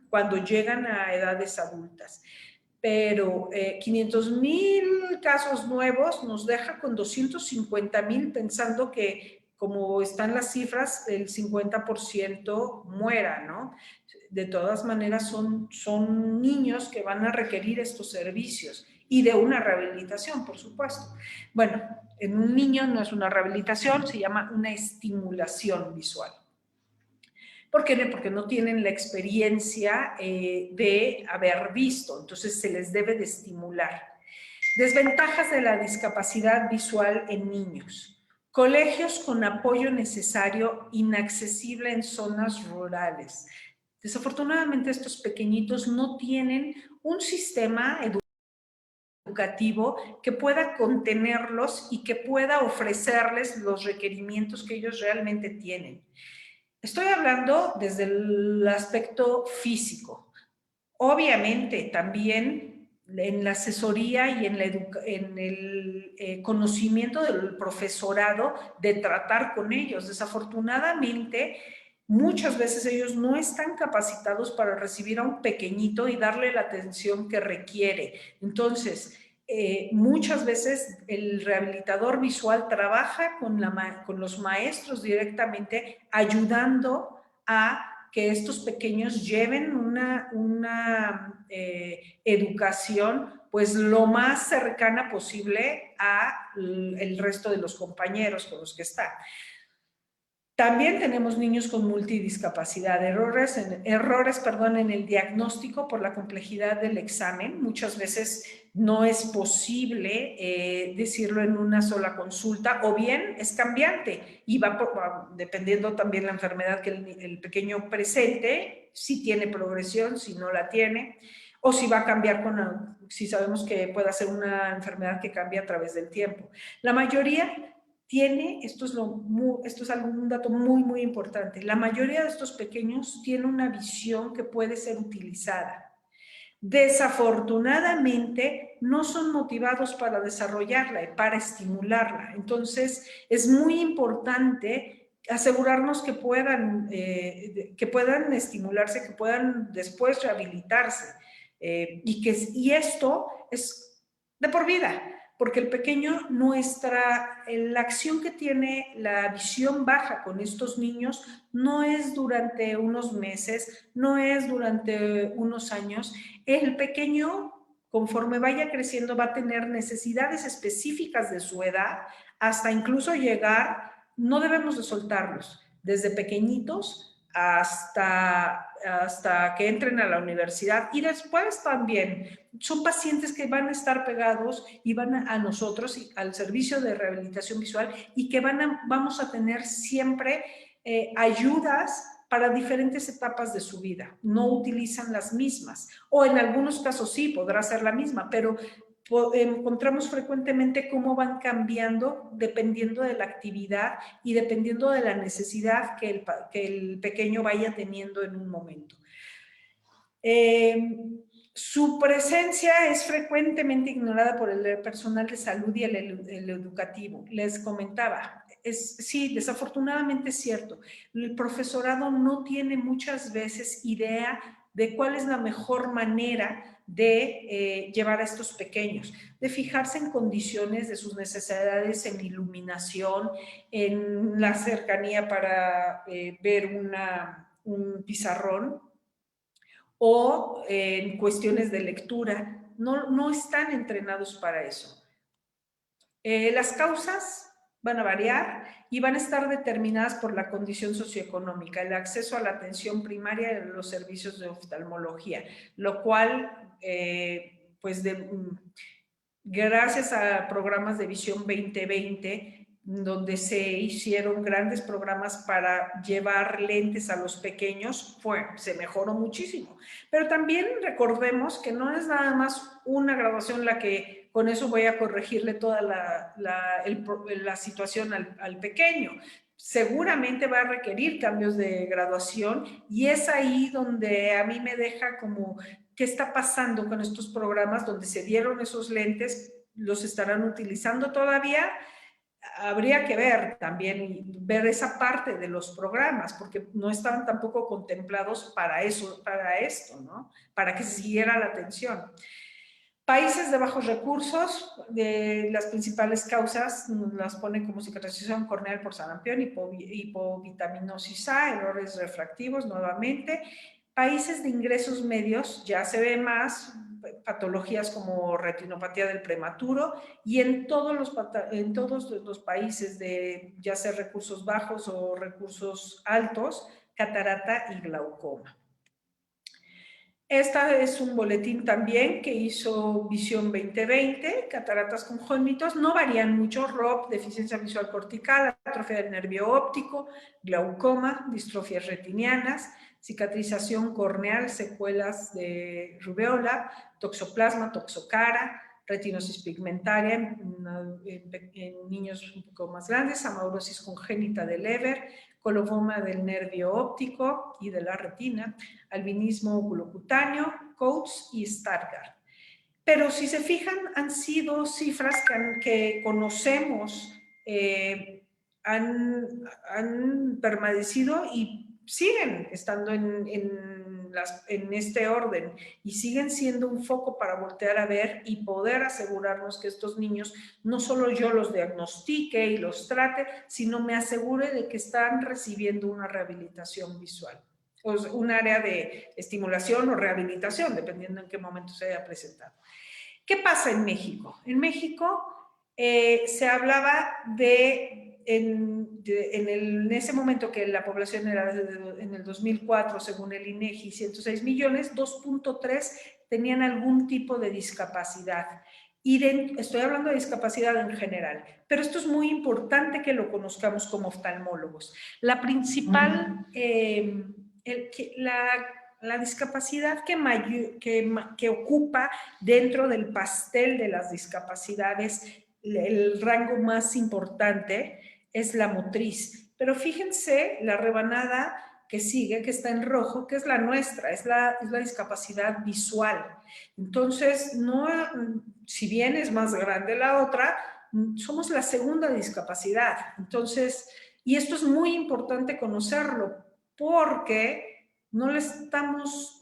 S3: cuando llegan a edades adultas. Pero 500,000 casos nuevos nos deja con 250,000, pensando que, como están las cifras, el 50% muera, ¿no? De todas maneras, son niños que van a requerir estos servicios y de una rehabilitación, por supuesto. Bueno, en un niño no es una rehabilitación, se llama una estimulación visual. ¿Por qué? Porque no tienen la experiencia de haber visto, entonces se les debe de estimular. Desventajas de la discapacidad visual en niños. Colegios con apoyo necesario inaccesible en zonas rurales. Desafortunadamente, estos pequeñitos no tienen un sistema educativo que pueda contenerlos y que pueda ofrecerles los requerimientos que ellos realmente tienen. Estoy hablando desde el aspecto físico. Obviamente, también en la asesoría y en el conocimiento del profesorado de tratar con ellos. Desafortunadamente, muchas veces ellos no están capacitados para recibir a un pequeñito y darle la atención que requiere. Entonces, muchas veces el rehabilitador visual trabaja con los maestros directamente, ayudando a que estos pequeños lleven una educación pues lo más cercana posible al resto de los compañeros con los que están. También tenemos niños con multidiscapacidad, errores en el diagnóstico por la complejidad del examen. Muchas veces no es posible decirlo en una sola consulta, o bien es cambiante y va dependiendo también la enfermedad que el pequeño presente, si tiene progresión, si no la tiene, o si va a cambiar si sabemos que puede ser una enfermedad que cambia a través del tiempo. La mayoría esto es un dato muy, muy importante, la mayoría de estos pequeños tiene una visión que puede ser utilizada. Desafortunadamente, no son motivados para desarrollarla y para estimularla. Entonces, es muy importante asegurarnos que puedan estimularse, que puedan después rehabilitarse. Y esto es de por vida, porque el pequeño, la acción que tiene la visión baja con estos niños no es durante unos meses, no es durante unos años. El pequeño, conforme vaya creciendo, va a tener necesidades específicas de su edad, hasta incluso llegar, no debemos de soltarlos, desde pequeñitos hasta que entren a la universidad, y después también son pacientes que van a estar pegados y van a nosotros, al servicio de rehabilitación visual, y que vamos a tener siempre ayudas para diferentes etapas de su vida. No utilizan las mismas, o en algunos casos sí, podrá ser la misma, pero encontramos frecuentemente cómo van cambiando dependiendo de la actividad y dependiendo de la necesidad que el pequeño vaya teniendo en un momento. Su presencia es frecuentemente ignorada por el personal de salud y el educativo. Les comentaba, sí, desafortunadamente es cierto, el profesorado no tiene muchas veces idea de cuál es la mejor manera de llevar a estos pequeños, de fijarse en condiciones de sus necesidades, en iluminación, en la cercanía para ver un pizarrón, o en cuestiones de lectura. No están entrenados para eso. Las causas van a variar y van a estar determinadas por la condición socioeconómica, el acceso a la atención primaria y los servicios de oftalmología, lo cual, pues, gracias a programas de Visión 2020, donde se hicieron grandes programas para llevar lentes a los pequeños, se mejoró muchísimo. Pero también recordemos que no es nada más una graduación la que con eso voy a corregirle toda la situación al pequeño. Seguramente va a requerir cambios de graduación y es ahí donde a mí me deja como, ¿qué está pasando con estos programas donde se dieron esos lentes? ¿Los estarán utilizando todavía? Habría que ver también, ver esa parte de los programas, porque no estaban tampoco contemplados para eso, para esto, ¿no? Para que se siguiera la atención. Países de bajos recursos, de las principales causas las pone como cicatrización corneal por sarampión, hipovitaminosis A, errores refractivos nuevamente. Países de ingresos medios ya se ve más patologías como retinopatía del prematuro y en todos los países de ya sea recursos bajos o recursos altos, catarata y glaucoma. Esta es un boletín también que hizo Visión 2020, cataratas congénitos, no varían mucho, ROP, deficiencia visual cortical, atrofia del nervio óptico, glaucoma, distrofias retinianas, cicatrización corneal, secuelas de rubeola, toxoplasma, toxocara, retinosis pigmentaria en niños un poco más grandes, amaurosis congénita de Leber, coloboma del nervio óptico y de la retina, albinismo oculocutáneo, Coates y Stargardt. Pero si se fijan, han sido cifras que conocemos, han permanecido y siguen estando en este orden y siguen siendo un foco para voltear a ver y poder asegurarnos que estos niños no solo yo los diagnostique y los trate, sino me asegure de que están recibiendo una rehabilitación visual, o un área de estimulación o rehabilitación, dependiendo en qué momento se haya presentado. ¿Qué pasa en México? En México se hablaba en ese momento que la población era en el 2004, según el INEGI, 106 millones, 2.3 tenían algún tipo de discapacidad. Y estoy hablando de discapacidad en general, pero esto es muy importante que lo conozcamos como oftalmólogos. La principal, la discapacidad que ocupa dentro del pastel de las discapacidades, el rango más importante es la motriz. Pero fíjense la rebanada que sigue, que está en rojo, que es la nuestra, es la discapacidad visual. Entonces, no, si bien es más grande la otra, somos la segunda discapacidad. Entonces, y esto es muy importante conocerlo, porque no le estamos...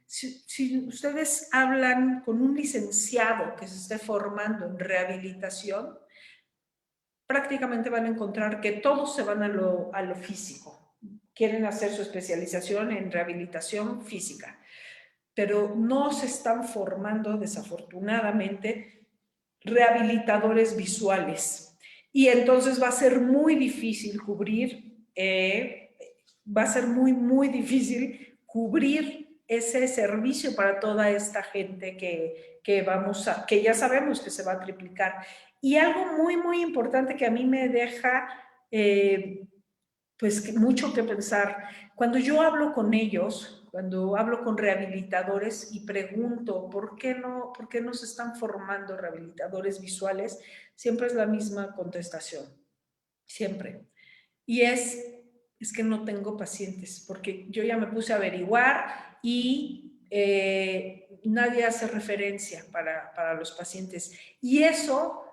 S3: Si ustedes hablan con un licenciado que se esté formando en rehabilitación, prácticamente van a encontrar que todos se van a lo físico. Quieren hacer su especialización en rehabilitación física, pero no se están formando, desafortunadamente, rehabilitadores visuales. Y entonces va a ser muy difícil cubrir, va a ser muy difícil cubrir ese servicio para toda esta gente que ya sabemos que se va a triplicar. Y algo muy importante que a mí me deja pues mucho que pensar, cuando yo hablo con ellos, cuando hablo con rehabilitadores y pregunto ¿por qué no se están formando rehabilitadores visuales? Siempre es la misma contestación, siempre. Y es que no tengo pacientes, porque yo ya me puse a averiguar y nadie hace referencia para los pacientes. Y eso,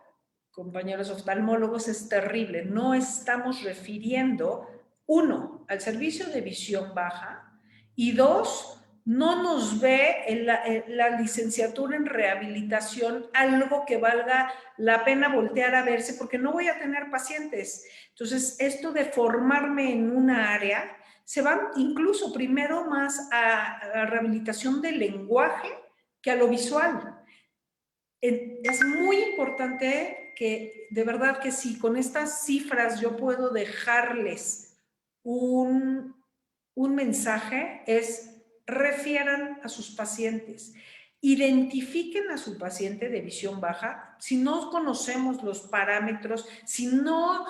S3: compañeros oftalmólogos, es terrible. No estamos refiriendo, uno, al servicio de visión baja y dos, no nos ve en la licenciatura en rehabilitación algo que valga la pena voltear a verse, porque no voy a tener pacientes. Entonces, esto de formarme en una área, se va incluso primero más a rehabilitación del lenguaje que a lo visual. Es muy importante que de verdad que sí, con estas cifras yo puedo dejarles un mensaje, es refieran a sus pacientes. Identifiquen a su paciente de visión baja. Si no conocemos los parámetros, si no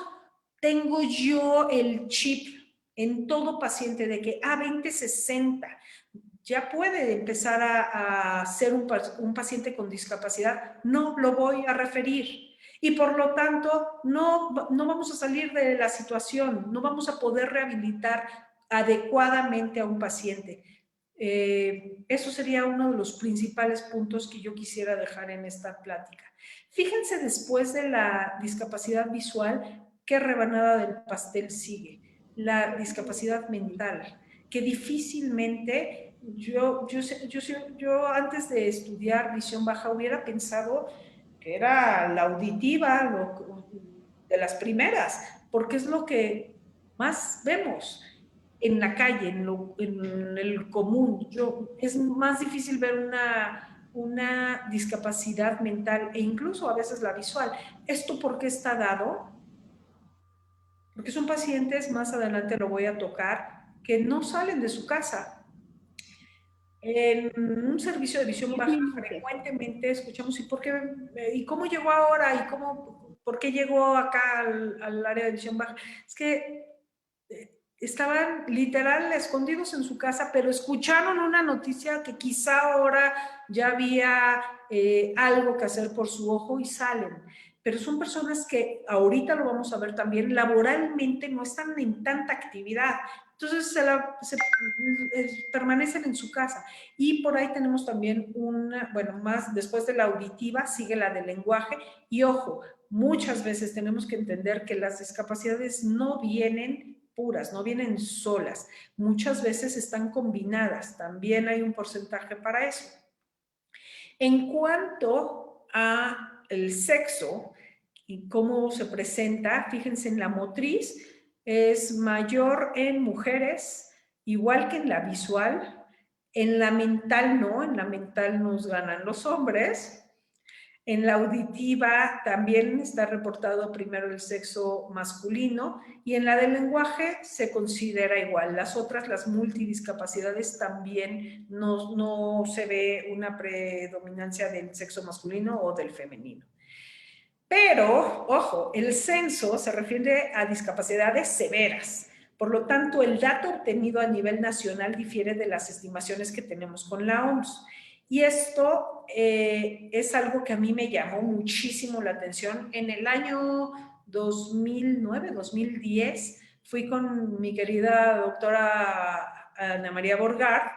S3: tengo yo el chip en todo paciente de que A20/60 ya puede empezar a ser un paciente con discapacidad, no lo voy a referir. Y por lo tanto, no vamos a salir de la situación, no vamos a poder rehabilitar adecuadamente a un paciente. Eso sería uno de los principales puntos que yo quisiera dejar en esta plática. Fíjense, después de la discapacidad visual, ¿qué rebanada del pastel sigue? La discapacidad mental, que difícilmente yo antes de estudiar visión baja hubiera pensado que era la auditiva, de las primeras, porque es lo que más vemos en la calle, en el común. Es más difícil ver una discapacidad mental e incluso a veces la visual. ¿Esto por qué está dado? Porque son pacientes, más adelante lo voy a tocar, que no salen de su casa. En un servicio de visión baja frecuentemente escuchamos, ¿y cómo llegó ahora? ¿Y por qué llegó acá al área de visión baja? Es que estaban literal escondidos en su casa, pero escucharon una noticia que quizá ahora ya había algo que hacer por su ojo y salen. Pero son personas que ahorita lo vamos a ver también, laboralmente no están en tanta actividad. Entonces permanecen en su casa. Y por ahí tenemos también más después de la auditiva sigue la del lenguaje. Y ojo, muchas veces tenemos que entender que las discapacidades no vienen puras, no vienen solas. Muchas veces están combinadas. También hay un porcentaje para eso. En cuanto a el sexo y cómo se presenta, fíjense en la motriz, es mayor en mujeres, igual que en la visual. En la mental no, en la mental nos ganan los hombres. En la auditiva también está reportado primero el sexo masculino y en la del lenguaje se considera igual. Las otras, las multidiscapacidades, también no se ve una predominancia del sexo masculino o del femenino. Pero, ojo, el censo se refiere a discapacidades severas. Por lo tanto, el dato obtenido a nivel nacional difiere de las estimaciones que tenemos con la OMS. Y esto es algo que a mí me llamó muchísimo la atención. En el año 2009, 2010, fui con mi querida doctora Ana María Borgar,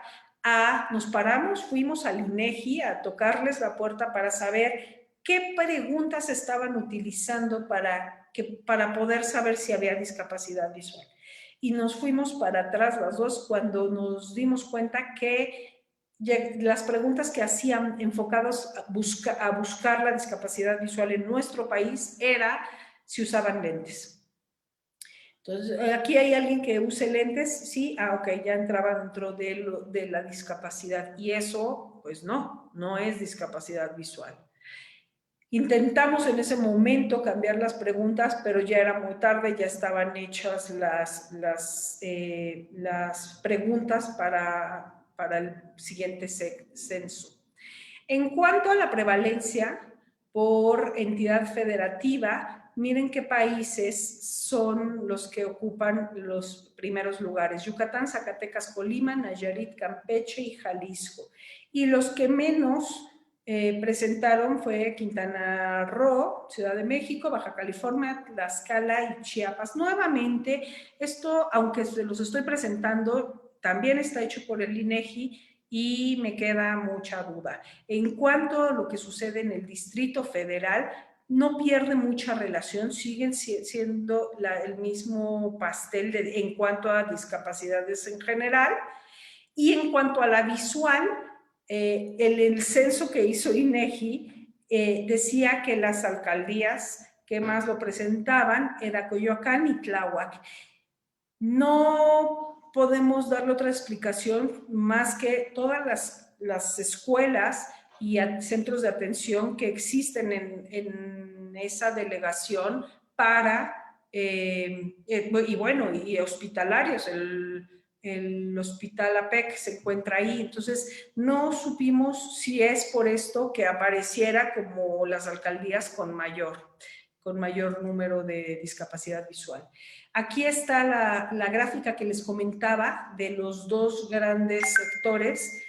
S3: nos paramos, fuimos al INEGI a tocarles la puerta para saber qué preguntas estaban utilizando para poder saber si había discapacidad visual. Y nos fuimos para atrás las dos cuando nos dimos cuenta que las preguntas que hacían enfocados a buscar la discapacidad visual en nuestro país era si usaban lentes. Entonces, aquí hay alguien que use lentes, sí, ok, ya entraba dentro de la discapacidad. Y eso, pues no es discapacidad visual. Intentamos en ese momento cambiar las preguntas, pero ya era muy tarde, ya estaban hechas las preguntas para el siguiente censo. En cuanto a la prevalencia por entidad federativa, miren qué países son los que ocupan los primeros lugares: Yucatán, Zacatecas, Colima, Nayarit, Campeche y Jalisco. Y los que menos presentaron fue Quintana Roo, Ciudad de México, Baja California, Tlaxcala y Chiapas. Nuevamente, esto, aunque se los estoy presentando, también está hecho por el INEGI y me queda mucha duda. En cuanto a lo que sucede en el Distrito Federal, no pierde mucha relación, siguen siendo el mismo pastel en cuanto a discapacidades en general. Y en cuanto a la visual, el censo que hizo INEGI decía que las alcaldías que más lo presentaban era Coyoacán y Tláhuac. No podemos darle otra explicación más que todas las escuelas y centros de atención que existen en esa delegación para, y hospitalarios, el Hospital APEC se encuentra ahí. Entonces, no supimos si es por esto que apareciera como las alcaldías con mayor número de discapacidad visual. Aquí está la gráfica que les comentaba de los dos grandes sectores,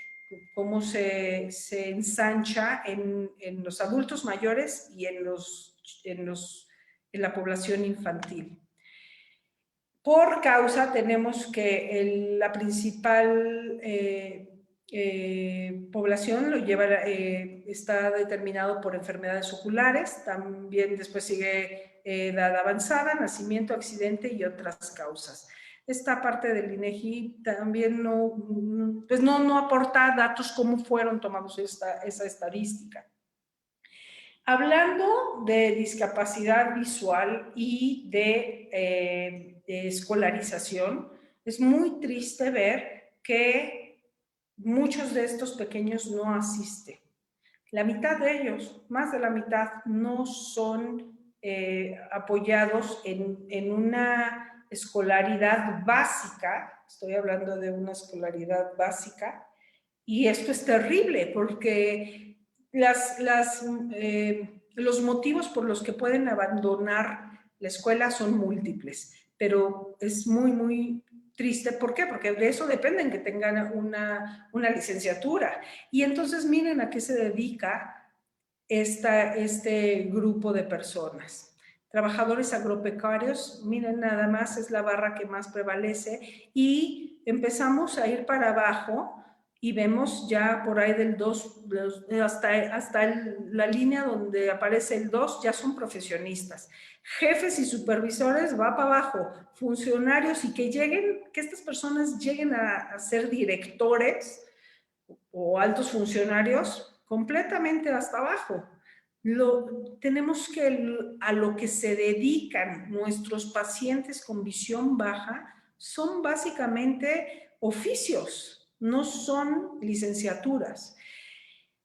S3: cómo se ensancha en los adultos mayores y en la población infantil. Por causa tenemos que la principal población está determinado por enfermedades oculares, también después sigue edad avanzada, nacimiento, accidente y otras causas. Esta parte del INEGI también no aporta datos cómo fueron tomados esa estadística. Hablando de discapacidad visual y de escolarización, es muy triste ver que muchos de estos pequeños no asisten. La mitad de ellos, más de la mitad, no son apoyados en una escolaridad básica. Estoy hablando de una escolaridad básica, y esto es terrible porque los motivos por los que pueden abandonar la escuela son múltiples, pero es muy, muy triste. ¿Por qué? Porque de eso dependen que tengan una licenciatura. Y entonces miren a qué se dedica este grupo de personas. Trabajadores agropecuarios, miren nada más, es la barra que más prevalece, y empezamos a ir para abajo y vemos ya por ahí del 2, hasta la línea donde aparece el 2, ya son profesionistas. Jefes y supervisores va para abajo, funcionarios, y que estas personas lleguen a ser directores o altos funcionarios completamente hasta abajo. Tenemos que a lo que se dedican nuestros pacientes con visión baja son básicamente oficios, no son licenciaturas.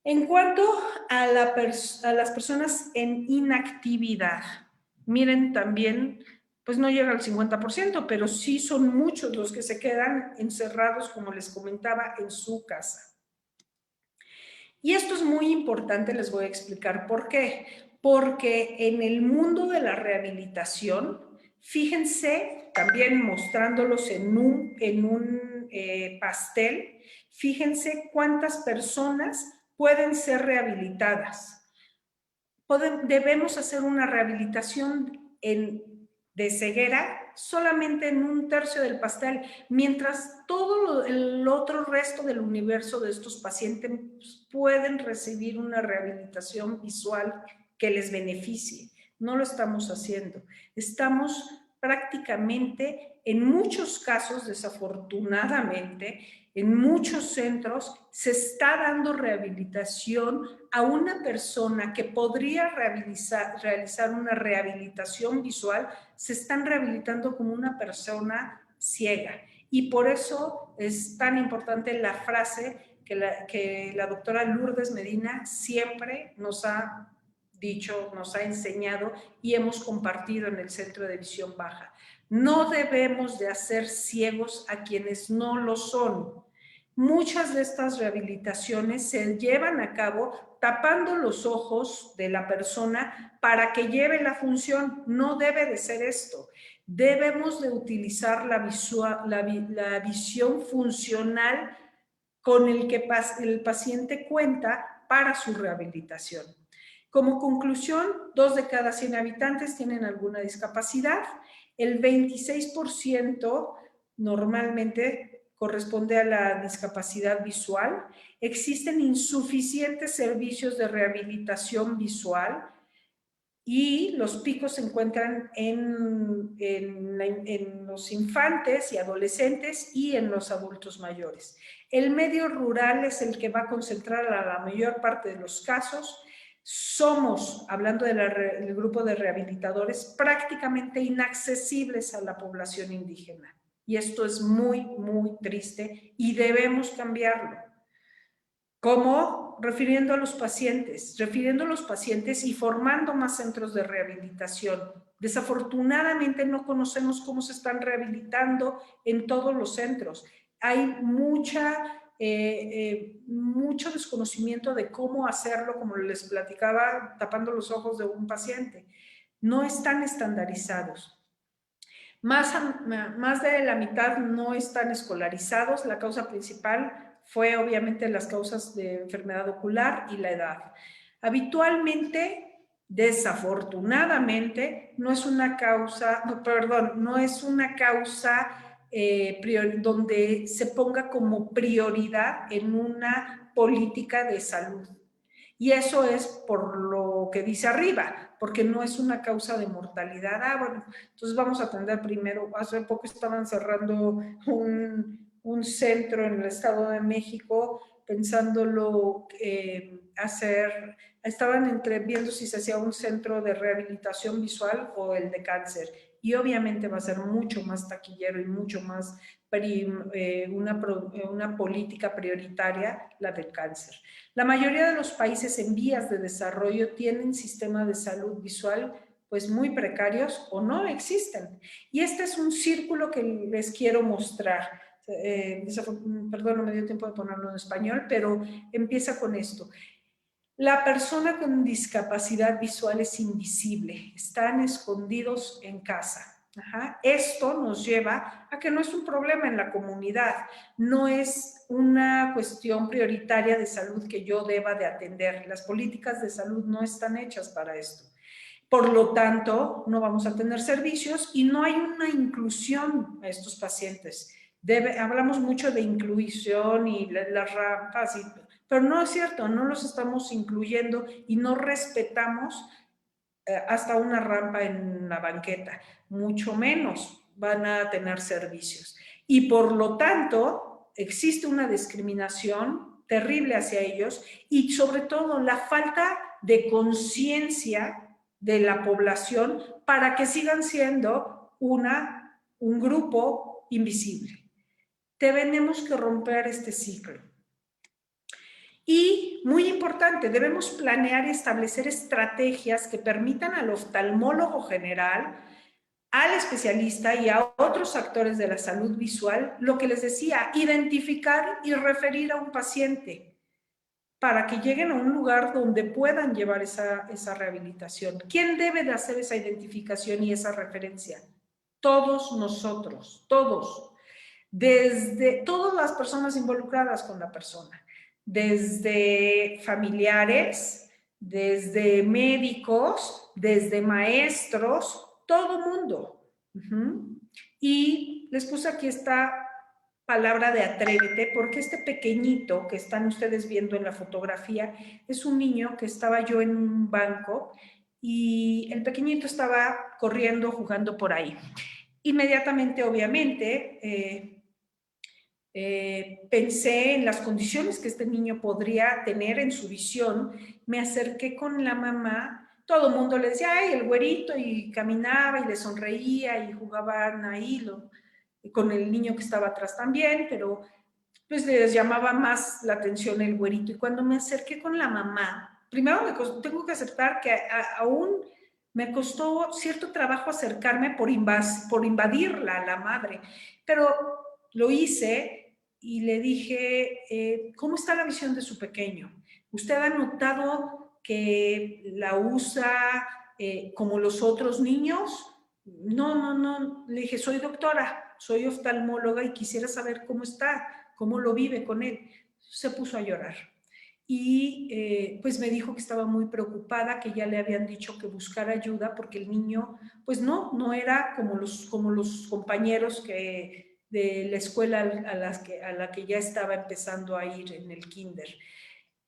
S3: En cuanto a las personas en inactividad, miren también, pues no llega al 50%, pero sí son muchos los que se quedan encerrados, como les comentaba, en su casa. Y esto es muy importante, les voy a explicar por qué. Porque en el mundo de la rehabilitación, fíjense, también mostrándolos en un pastel, fíjense cuántas personas pueden ser rehabilitadas. Debemos hacer una rehabilitación de ceguera solamente en 1/3 del pastel, mientras todo el otro resto del universo de estos pacientes pueden recibir una rehabilitación visual que les beneficie. No lo estamos haciendo. Estamos prácticamente, en muchos casos, desafortunadamente, en muchos centros se está dando rehabilitación a una persona que podría realizar una rehabilitación visual, se están rehabilitando como una persona ciega. Y por eso es tan importante la frase que la doctora Lourdes Medina siempre nos ha dicho, nos ha enseñado y hemos compartido en el Centro de Visión Baja. No debemos de hacer ciegos a quienes no lo son. Muchas de estas rehabilitaciones se llevan a cabo tapando los ojos de la persona para que lleve la función. No debe de ser esto. Debemos de utilizar la visión funcional con el que el paciente cuenta para su rehabilitación. Como conclusión, 2 de cada 100 habitantes tienen alguna discapacidad. El 26% normalmente corresponde a la discapacidad visual. Existen insuficientes servicios de rehabilitación visual y los picos se encuentran en los infantes y adolescentes y en los adultos mayores. El medio rural es el que va a concentrar a la mayor parte de los casos. Somos, hablando del grupo de rehabilitadores, prácticamente inaccesibles a la población indígena. Y esto es muy, muy triste y debemos cambiarlo. ¿Cómo? Refiriendo a los pacientes y formando más centros de rehabilitación. Desafortunadamente no conocemos cómo se están rehabilitando en todos los centros. Hay mucho desconocimiento de cómo hacerlo, como les platicaba, tapando los ojos de un paciente. No están estandarizados. Más de la mitad no están escolarizados. La causa principal fue obviamente las causas de enfermedad ocular y la edad. Habitualmente, desafortunadamente, no es una causa donde se ponga como prioridad en una política de salud. Y eso es por lo que dice arriba, porque no es una causa de mortalidad. Bueno, entonces vamos a atender primero. Hace poco estaban cerrando un centro en el Estado de México, pensándolo hacer, estaban viendo si se hacía un centro de rehabilitación visual o el de cáncer. Y obviamente va a ser mucho más taquillero y mucho más una política prioritaria, la del cáncer. La mayoría de los países en vías de desarrollo tienen sistemas de salud visual pues muy precarios o no existen. Y este es un círculo que les quiero mostrar. Perdón, no me dio tiempo de ponerlo en español, pero empieza con esto. La persona con discapacidad visual es invisible, están escondidos en casa. Esto nos lleva a que no es un problema en la comunidad, no es una cuestión prioritaria de salud que yo deba de atender. Las políticas de salud no están hechas para esto. Por lo tanto, no vamos a tener servicios y no hay una inclusión a estos pacientes. Hablamos mucho de inclusión y las rampas, pero no es cierto, no los estamos incluyendo y no respetamos hasta una rampa en la banqueta, mucho menos van a tener servicios. Y por lo tanto, existe una discriminación terrible hacia ellos y sobre todo la falta de conciencia de la población para que sigan siendo un grupo invisible. Tenemos que romper este ciclo. Y, muy importante, debemos planear y establecer estrategias que permitan al oftalmólogo general, al especialista y a otros actores de la salud visual, lo que les decía, identificar y referir a un paciente para que lleguen a un lugar donde puedan llevar esa rehabilitación. ¿Quién debe de hacer esa identificación y esa referencia? Todos nosotros, todos. Desde todas las personas involucradas con la persona, desde familiares, desde médicos, desde maestros, todo mundo. Y les puse aquí esta palabra de atrévete, porque este pequeñito que están ustedes viendo en la fotografía es un niño que estaba yo en un banco y el pequeñito estaba corriendo, jugando por ahí. Inmediatamente, obviamente, pensé en las condiciones que este niño podría tener en su visión, me acerqué con la mamá, todo el mundo le decía, ay, el güerito, y caminaba y le sonreía y jugaban ahí con el niño que estaba atrás también, pero pues les llamaba más la atención el güerito. Y cuando me acerqué con la mamá, primero tengo que aceptar que aún me costó cierto trabajo acercarme por invadirla a la madre, pero lo hice y le dije, ¿cómo está la visión de su pequeño? ¿Usted ha notado que la usa como los otros niños? No, le dije, soy doctora, soy oftalmóloga y quisiera saber cómo está, cómo lo vive con él. Se puso a llorar y pues me dijo que estaba muy preocupada, que ya le habían dicho que buscara ayuda porque el niño pues no era como los compañeros de la escuela a la que ya estaba empezando a ir en el kinder.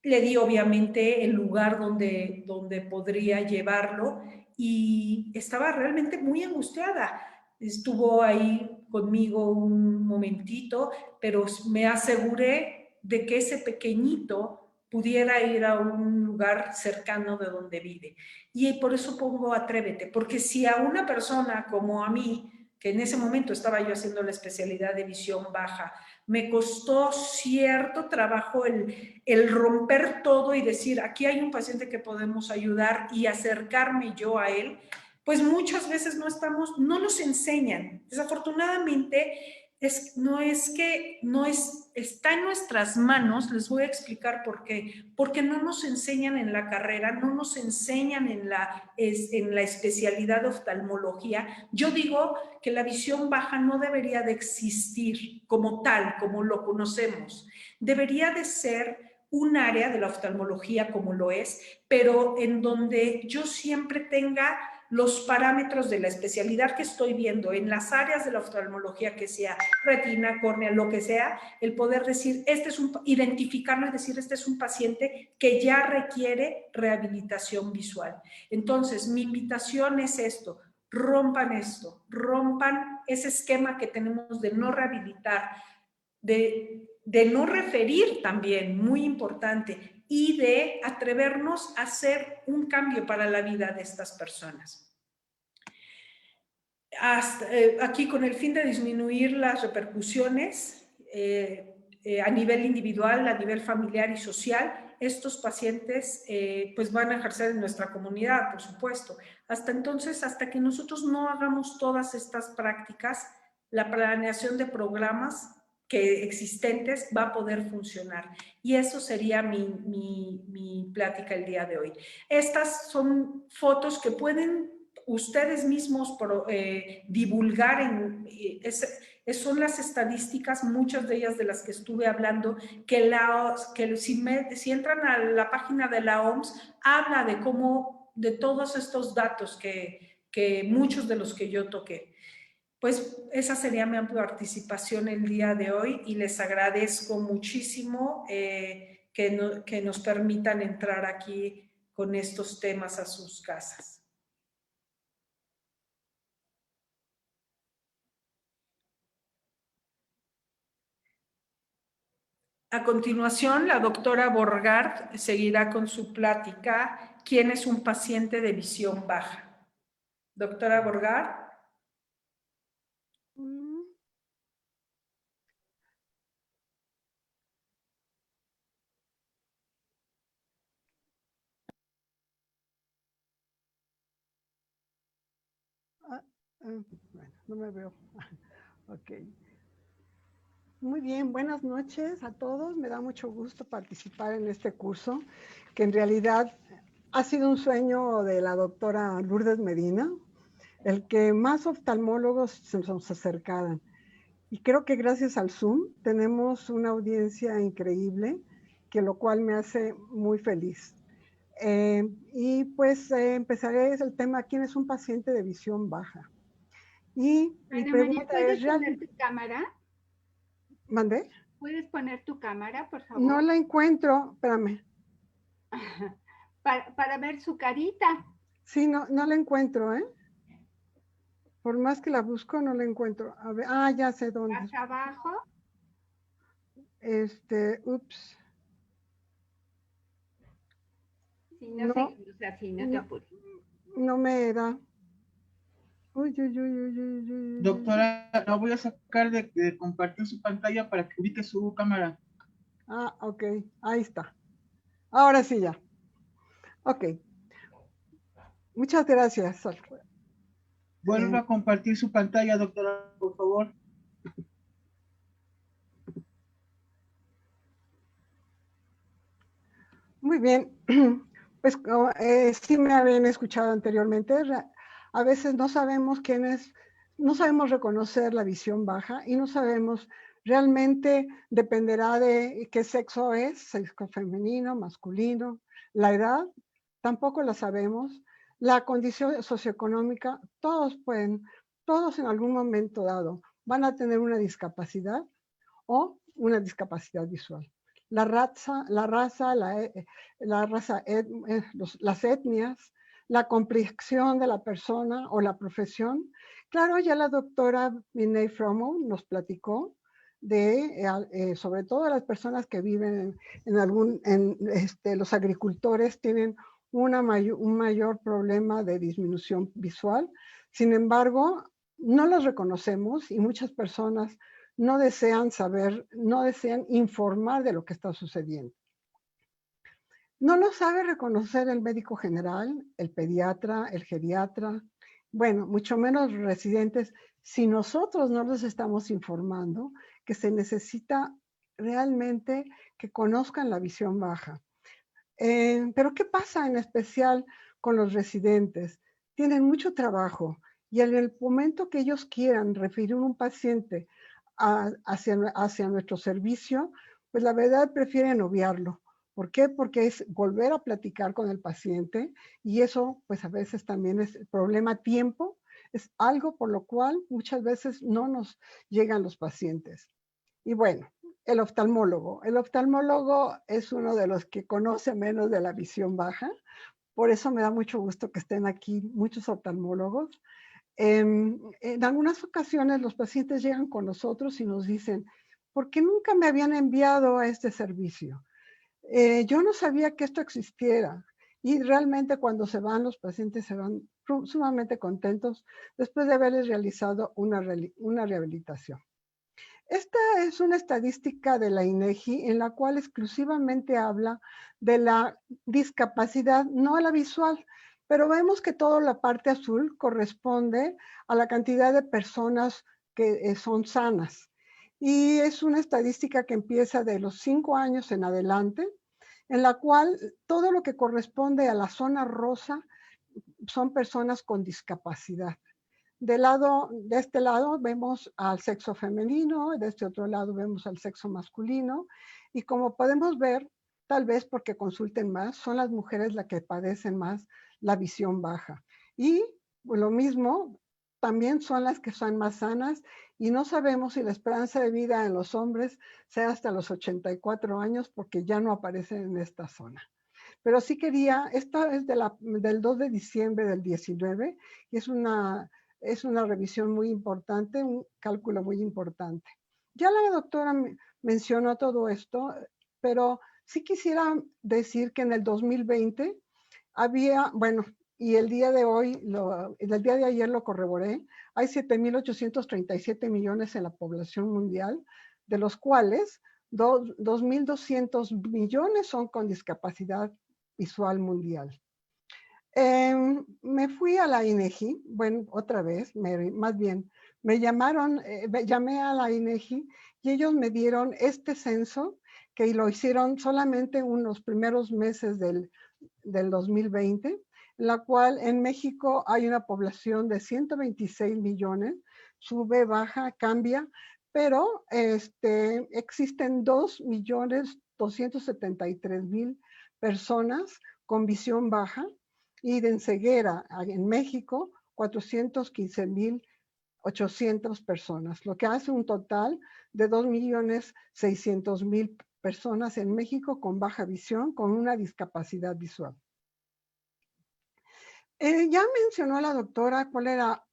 S3: Le di obviamente el lugar donde podría llevarlo y estaba realmente muy angustiada. Estuvo ahí conmigo un momentito, pero me aseguré de que ese pequeñito pudiera ir a un lugar cercano de donde vive. Y por eso pongo atrévete, porque si a una persona como a mí que en ese momento estaba yo haciendo la especialidad de visión baja, me costó cierto trabajo el romper todo y decir, aquí hay un paciente que podemos ayudar y acercarme yo a él, pues muchas veces no nos enseñan. Desafortunadamente, está en nuestras manos, les voy a explicar por qué, porque no nos enseñan en la carrera, no nos enseñan en la especialidad de oftalmología. Yo digo que la visión baja no debería de existir como tal, como lo conocemos. Debería de ser un área de la oftalmología como lo es, pero en donde yo siempre tenga los parámetros de la especialidad que estoy viendo en las áreas de la oftalmología, que sea retina, córnea, lo que sea, el poder decir, identificarlo y decir, este es un paciente que ya requiere rehabilitación visual. Entonces, mi invitación es esto, rompan ese esquema que tenemos de no rehabilitar, de no referir también, muy importante, y de atrevernos a hacer un cambio para la vida de estas personas. Aquí con el fin de disminuir las repercusiones a nivel individual, a nivel familiar y social, estos pacientes pues van a ejercer en nuestra comunidad, por supuesto. Hasta entonces, hasta que nosotros no hagamos todas estas prácticas, la planeación de programas existentes va a poder funcionar. Y eso sería mi plática el día de hoy. Estas son fotos que pueden ustedes mismos divulgar, son las estadísticas, muchas de ellas de las que estuve hablando, que si entran a la página de la OMS, habla de todos estos datos que muchos de los que yo toqué. Pues esa sería mi participación el día de hoy y les agradezco muchísimo que nos permitan entrar aquí con estos temas a sus casas. A continuación, la doctora Borgard seguirá con su plática, ¿quién es un paciente de visión baja? Doctora Borgard.
S4: Bueno, no me veo. Ok. Muy bien, buenas noches a todos. Me da mucho gusto participar en este curso, que en realidad ha sido un sueño de la doctora Lourdes Medina, el que más oftalmólogos se nos acercaran. Y creo que gracias al Zoom tenemos una audiencia increíble, que lo cual me hace muy feliz. Y pues empezaré el tema, ¿quién es un paciente de visión baja? Y mi pregunta
S2: ¿puedes
S4: es...
S2: poner tu cámara?
S4: ¿Mandé?
S2: ¿Puedes poner tu cámara, por favor?
S4: No la encuentro, espérame.
S2: Para ver su carita.
S4: Sí, no la encuentro, ¿eh? Por más que la busco, no la encuentro. A ver, ya sé dónde.
S2: Más abajo.
S4: Ups.
S2: Si no seguimos así, no te apures.
S4: No me da. Uy.
S5: Doctora, la voy a sacar de compartir su pantalla para que ubique su cámara.
S4: Ok. Ahí está. Ahora sí ya. Ok. Muchas gracias.
S5: Vuelva a compartir su pantalla, doctora, por favor.
S4: Muy bien. Pues sí me habían escuchado anteriormente. A veces no sabemos no sabemos reconocer la visión baja y no sabemos, realmente dependerá de qué sexo es, sexo femenino, masculino, la edad, tampoco la sabemos, la condición socioeconómica, todos en algún momento dado van a tener una discapacidad o una discapacidad visual. Las etnias, la complexión de la persona o la profesión. Claro, ya la doctora Vinay Fromo nos platicó sobre todo las personas que viven los agricultores tienen un mayor problema de disminución visual. Sin embargo, no los reconocemos y muchas personas no desean saber, no desean informar de lo que está sucediendo. No lo sabe reconocer el médico general, el pediatra, el geriatra, bueno, mucho menos los residentes, si nosotros no los estamos informando que se necesita realmente que conozcan la visión baja. Pero ¿qué pasa en especial con los residentes? Tienen mucho trabajo y en el momento que ellos quieran referir un paciente hacia nuestro servicio, pues la verdad prefieren obviarlo. ¿Por qué? Porque es volver a platicar con el paciente y eso pues a veces también es el problema tiempo, es algo por lo cual muchas veces no nos llegan los pacientes. Y bueno, el oftalmólogo. El oftalmólogo es uno de los que conoce menos de la visión baja, por eso me da mucho gusto que estén aquí muchos oftalmólogos. En algunas ocasiones los pacientes llegan con nosotros y nos dicen, ¿por qué nunca me habían enviado a este servicio? Yo no sabía que esto existiera. Y realmente cuando se van, los pacientes se van sumamente contentos después de haberles realizado una rehabilitación. Esta es una estadística de la INEGI en la cual exclusivamente habla de la discapacidad, no a la visual, pero vemos que toda la parte azul corresponde a la cantidad de personas que son sanas. Y es una estadística que empieza de los 5 años en adelante, en la cual todo lo que corresponde a la zona rosa son personas con discapacidad. De este lado vemos al sexo femenino, de este otro lado vemos al sexo masculino, y como podemos ver, tal vez porque consulten más, son las mujeres las que padecen más la visión baja. Y lo mismo, también son las que son más sanas, y no sabemos si la esperanza de vida en los hombres sea hasta los 84 años, porque ya no aparecen en esta zona. Pero sí quería, esta es del 2 de diciembre del 19, y es una revisión muy importante, un cálculo muy importante. Ya la doctora mencionó todo esto, pero sí quisiera decir que en el 2020 había, bueno, y el día de hoy, el día de ayer lo corroboré, hay 7.837 millones en la población mundial, de los cuales 2.200 millones son con discapacidad visual mundial. Me fui a la INEGI, bueno, otra vez, más bien, me llamaron, llamé a la INEGI y ellos me dieron este censo que lo hicieron solamente unos primeros meses del 2020, en la cual en México hay una población de 126 millones, sube, baja, cambia, pero existen 2.273.000 personas con visión baja, y de ceguera en México 415.800 personas, lo que hace un total de 2.600.000 personas en México con baja visión, con una discapacidad visual. Ya mencionó la doctora cuál era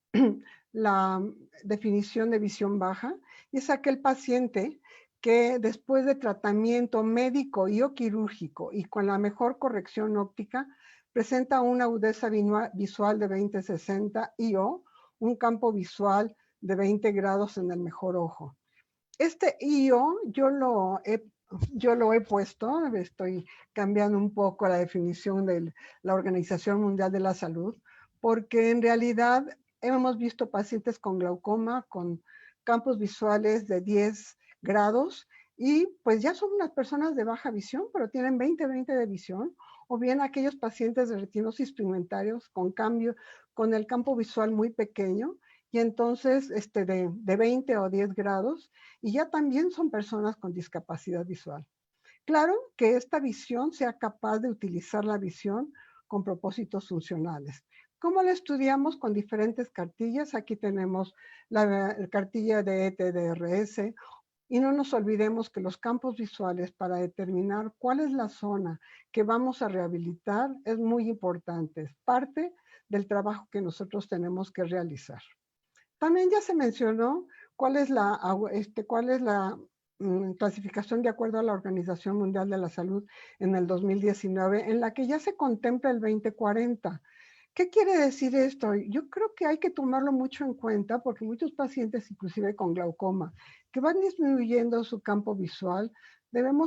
S4: la definición de visión baja, y es aquel paciente que después de tratamiento médico y o quirúrgico y con la mejor corrección óptica, presenta una agudeza visual de 20/60 y o un campo visual de 20 grados en el mejor ojo. Este IO yo lo he puesto, estoy cambiando un poco la definición de la Organización Mundial de la Salud, porque en realidad hemos visto pacientes con glaucoma, con campos visuales de 10 grados, y pues ya son unas personas de baja visión, pero tienen 20/20 de visión, o bien aquellos pacientes de retinosis pigmentarios con el campo visual muy pequeño, y entonces de 20 o 10 grados, y ya también son personas con discapacidad visual. Claro que esta visión sea capaz de utilizar la visión con propósitos funcionales. ¿Cómo lo estudiamos? Con diferentes cartillas. Aquí tenemos la cartilla de ETDRS, y no nos olvidemos que los campos visuales para determinar cuál es la zona que vamos a rehabilitar es muy importante. Es parte del trabajo que nosotros tenemos que realizar. También ya se mencionó cuál es la clasificación de acuerdo a la Organización Mundial de la Salud en el 2019, en la que ya se contempla el 2040, ¿Qué quiere decir esto? Yo creo que hay que tomarlo mucho en cuenta porque muchos pacientes, inclusive con glaucoma, que van disminuyendo su campo visual, deben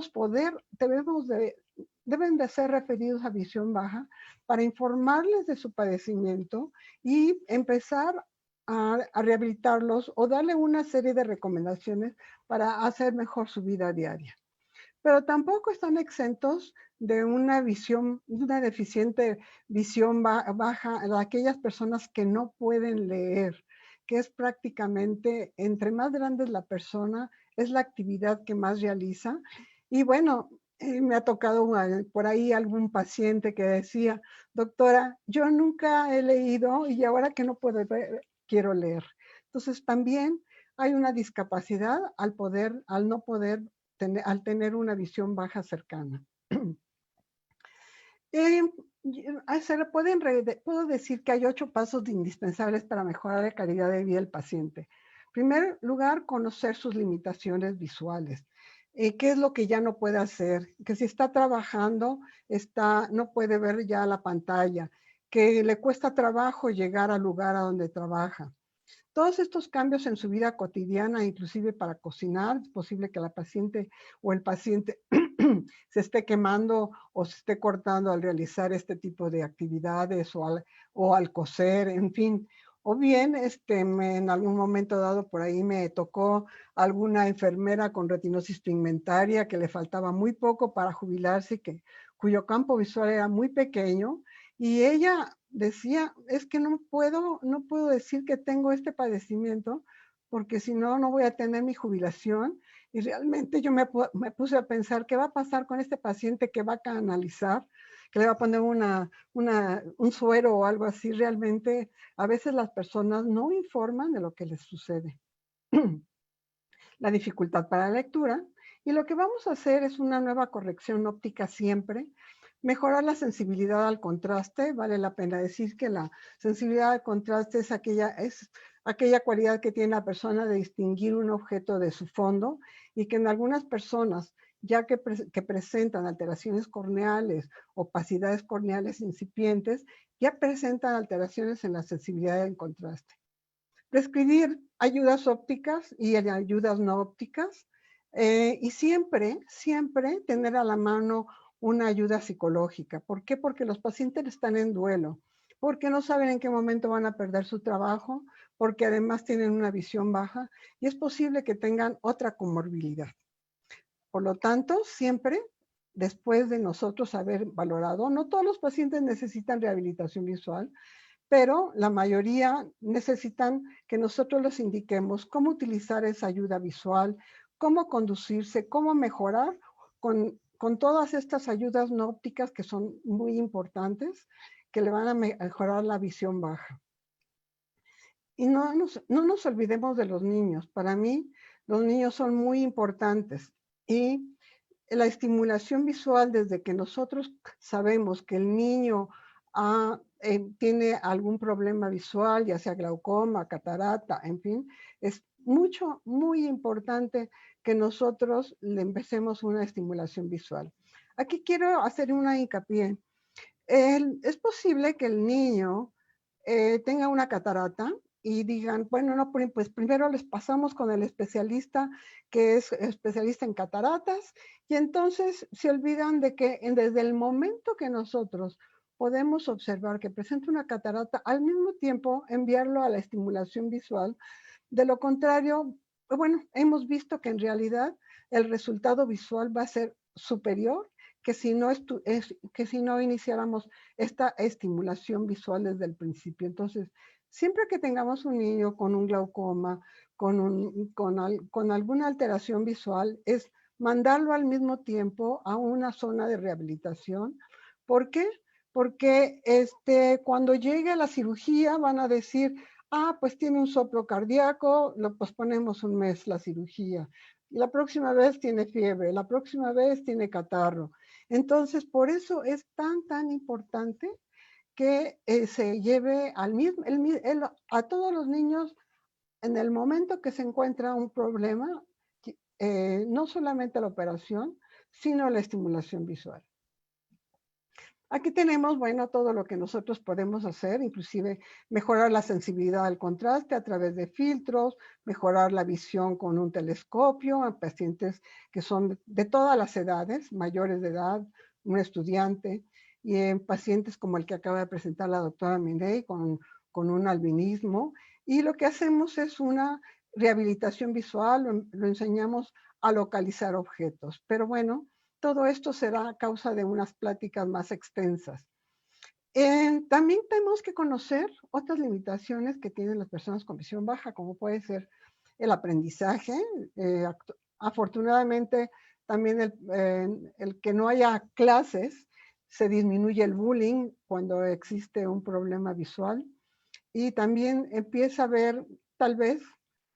S4: de ser referidos a visión baja para informarles de su padecimiento y empezar a rehabilitarlos o darle una serie de recomendaciones para hacer mejor su vida diaria. Pero tampoco están exentos de una deficiente visión baja de aquellas personas que no pueden leer, que es prácticamente, entre más grande es la persona, es la actividad que más realiza. Y bueno, me ha tocado por ahí algún paciente que decía, doctora, yo nunca he leído y ahora que no puedo ver, quiero leer. Entonces también hay una discapacidad al no poder al tener una visión baja cercana. Puedo decir que hay 8 pasos indispensables para mejorar la calidad de vida del paciente. En primer lugar, conocer sus limitaciones visuales. ¿Qué es lo que ya no puede hacer? Que si está trabajando, no puede ver ya la pantalla, que le cuesta trabajo llegar al lugar a donde trabaja. Todos estos cambios en su vida cotidiana, inclusive para cocinar, es posible que la paciente o el paciente se esté quemando o se esté cortando al realizar este tipo de actividades o al coser, en fin. O bien, en algún momento dado por ahí me tocó alguna enfermera con retinosis pigmentaria que le faltaba muy poco para jubilarse, cuyo campo visual era muy pequeño, y ella decía, es que no puedo decir que tengo este padecimiento, porque si no, no voy a tener mi jubilación. Y realmente yo me puse a pensar, ¿qué va a pasar con este paciente que va a canalizar? Que le va a poner un suero o algo así. Realmente, a veces las personas no informan de lo que les sucede. La dificultad para la lectura. Y lo que vamos a hacer es una nueva corrección óptica siempre. Mejorar la sensibilidad al contraste. Vale la pena decir que la sensibilidad al contraste es aquella cualidad que tiene la persona de distinguir un objeto de su fondo, y que en algunas personas, ya que presentan alteraciones corneales, opacidades corneales incipientes, ya presentan alteraciones en la sensibilidad del contraste. Prescribir ayudas ópticas y ayudas no ópticas, y siempre tener a la mano una ayuda psicológica. ¿Por qué? Porque los pacientes están en duelo, porque no saben en qué momento van a perder su trabajo, porque además tienen una visión baja y es posible que tengan otra comorbilidad. Por lo tanto, siempre, después de nosotros haber valorado, no todos los pacientes necesitan rehabilitación visual, pero la mayoría necesitan que nosotros les indiquemos cómo utilizar esa ayuda visual, cómo conducirse, cómo mejorar con todas estas ayudas no ópticas que son muy importantes, que le van a mejorar la visión baja. Y no nos olvidemos de los niños. Para mí, los niños son muy importantes. Y la estimulación visual, desde que nosotros sabemos que el niño tiene algún problema visual, ya sea glaucoma, catarata, en fin, es muy importante que nosotros le empecemos una estimulación visual. Aquí quiero hacer una hincapié. Es posible que el niño tenga una catarata y digan, bueno, no, pues primero les pasamos con el especialista que es especialista en cataratas, y entonces se olvidan de que desde el momento que nosotros podemos observar que presenta una catarata, al mismo tiempo enviarlo a la estimulación visual. De lo contrario, bueno, hemos visto que en realidad el resultado visual va a ser superior que si no iniciáramos esta estimulación visual desde el principio. Entonces, siempre que tengamos un niño con un glaucoma, con alguna alteración visual, es mandarlo al mismo tiempo a una zona de rehabilitación. ¿Por qué? Porque cuando llegue a la cirugía van a decir, pues tiene un soplo cardíaco, lo posponemos un mes la cirugía. La próxima vez tiene fiebre, la próxima vez tiene catarro. Entonces, por eso es tan importante que se lleve a todos los niños en el momento que se encuentra un problema, no solamente la operación, sino la estimulación visual. Aquí tenemos, bueno, todo lo que nosotros podemos hacer, inclusive mejorar la sensibilidad al contraste a través de filtros, mejorar la visión con un telescopio a pacientes que son de todas las edades, mayores de edad, un estudiante, y en pacientes como el que acaba de presentar la doctora Mindey con un albinismo. Y lo que hacemos es una rehabilitación visual, lo enseñamos a localizar objetos. Pero bueno, todo esto será a causa de unas pláticas más extensas. También tenemos que conocer otras limitaciones que tienen las personas con visión baja, como puede ser el aprendizaje. Afortunadamente, también el que no haya clases, se disminuye el bullying cuando existe un problema visual. Y también empieza a haber, tal vez,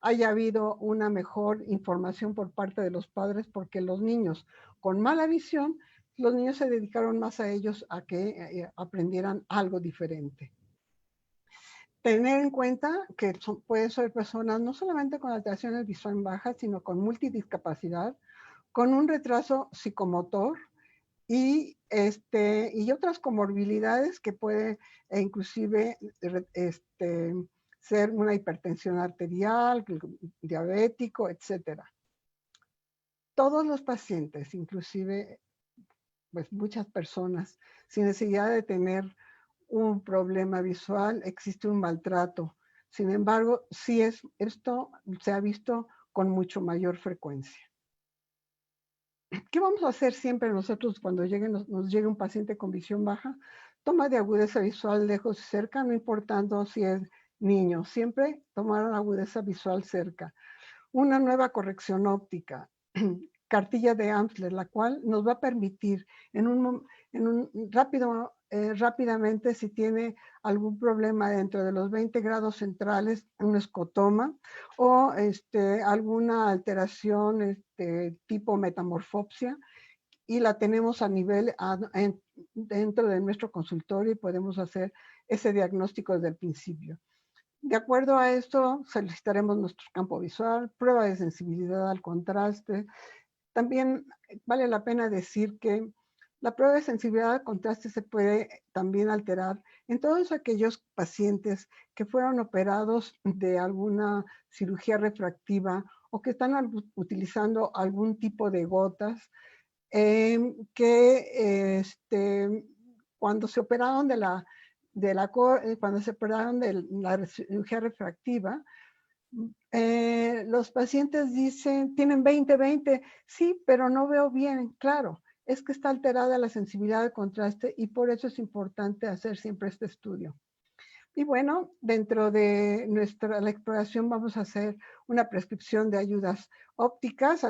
S4: haya habido una mejor información por parte de los padres, porque los niños con mala visión, los niños se dedicaron más a ellos a que aprendieran algo diferente. Tener en cuenta que pueden ser personas no solamente con alteraciones visuales bajas, sino con multidiscapacidad, con un retraso psicomotor y otras comorbilidades que puede inclusive ser una hipertensión arterial, diabético, etc. Todos los pacientes, inclusive pues muchas personas, sin necesidad de tener un problema visual, existe un maltrato. Sin embargo, esto se ha visto con mucho mayor frecuencia. ¿Qué vamos a hacer siempre nosotros cuando nos llegue un paciente con visión baja? Toma de agudeza visual lejos y cerca, no importando si es niño. Siempre tomar agudeza visual cerca. Una nueva corrección óptica, cartilla de Amsler, la cual nos va a permitir rápidamente, si tiene algún problema dentro de los 20 grados centrales, un escotoma o alguna alteración tipo metamorfopsia, y la tenemos a nivel dentro de nuestro consultorio y podemos hacer ese diagnóstico desde el principio. De acuerdo a esto, solicitaremos nuestro campo visual, prueba de sensibilidad al contraste. También vale la pena decir que la prueba de sensibilidad al contraste se puede también alterar en todos aquellos pacientes que fueron operados de alguna cirugía refractiva o que están utilizando algún tipo de gotas cuando se operaron de la cirugía refractiva, los pacientes dicen, tienen 20/20, sí, pero no veo bien. Claro, es que está alterada la sensibilidad al contraste y por eso es importante hacer siempre este estudio. Y bueno, dentro de la exploración vamos a hacer una prescripción de ayudas ópticas.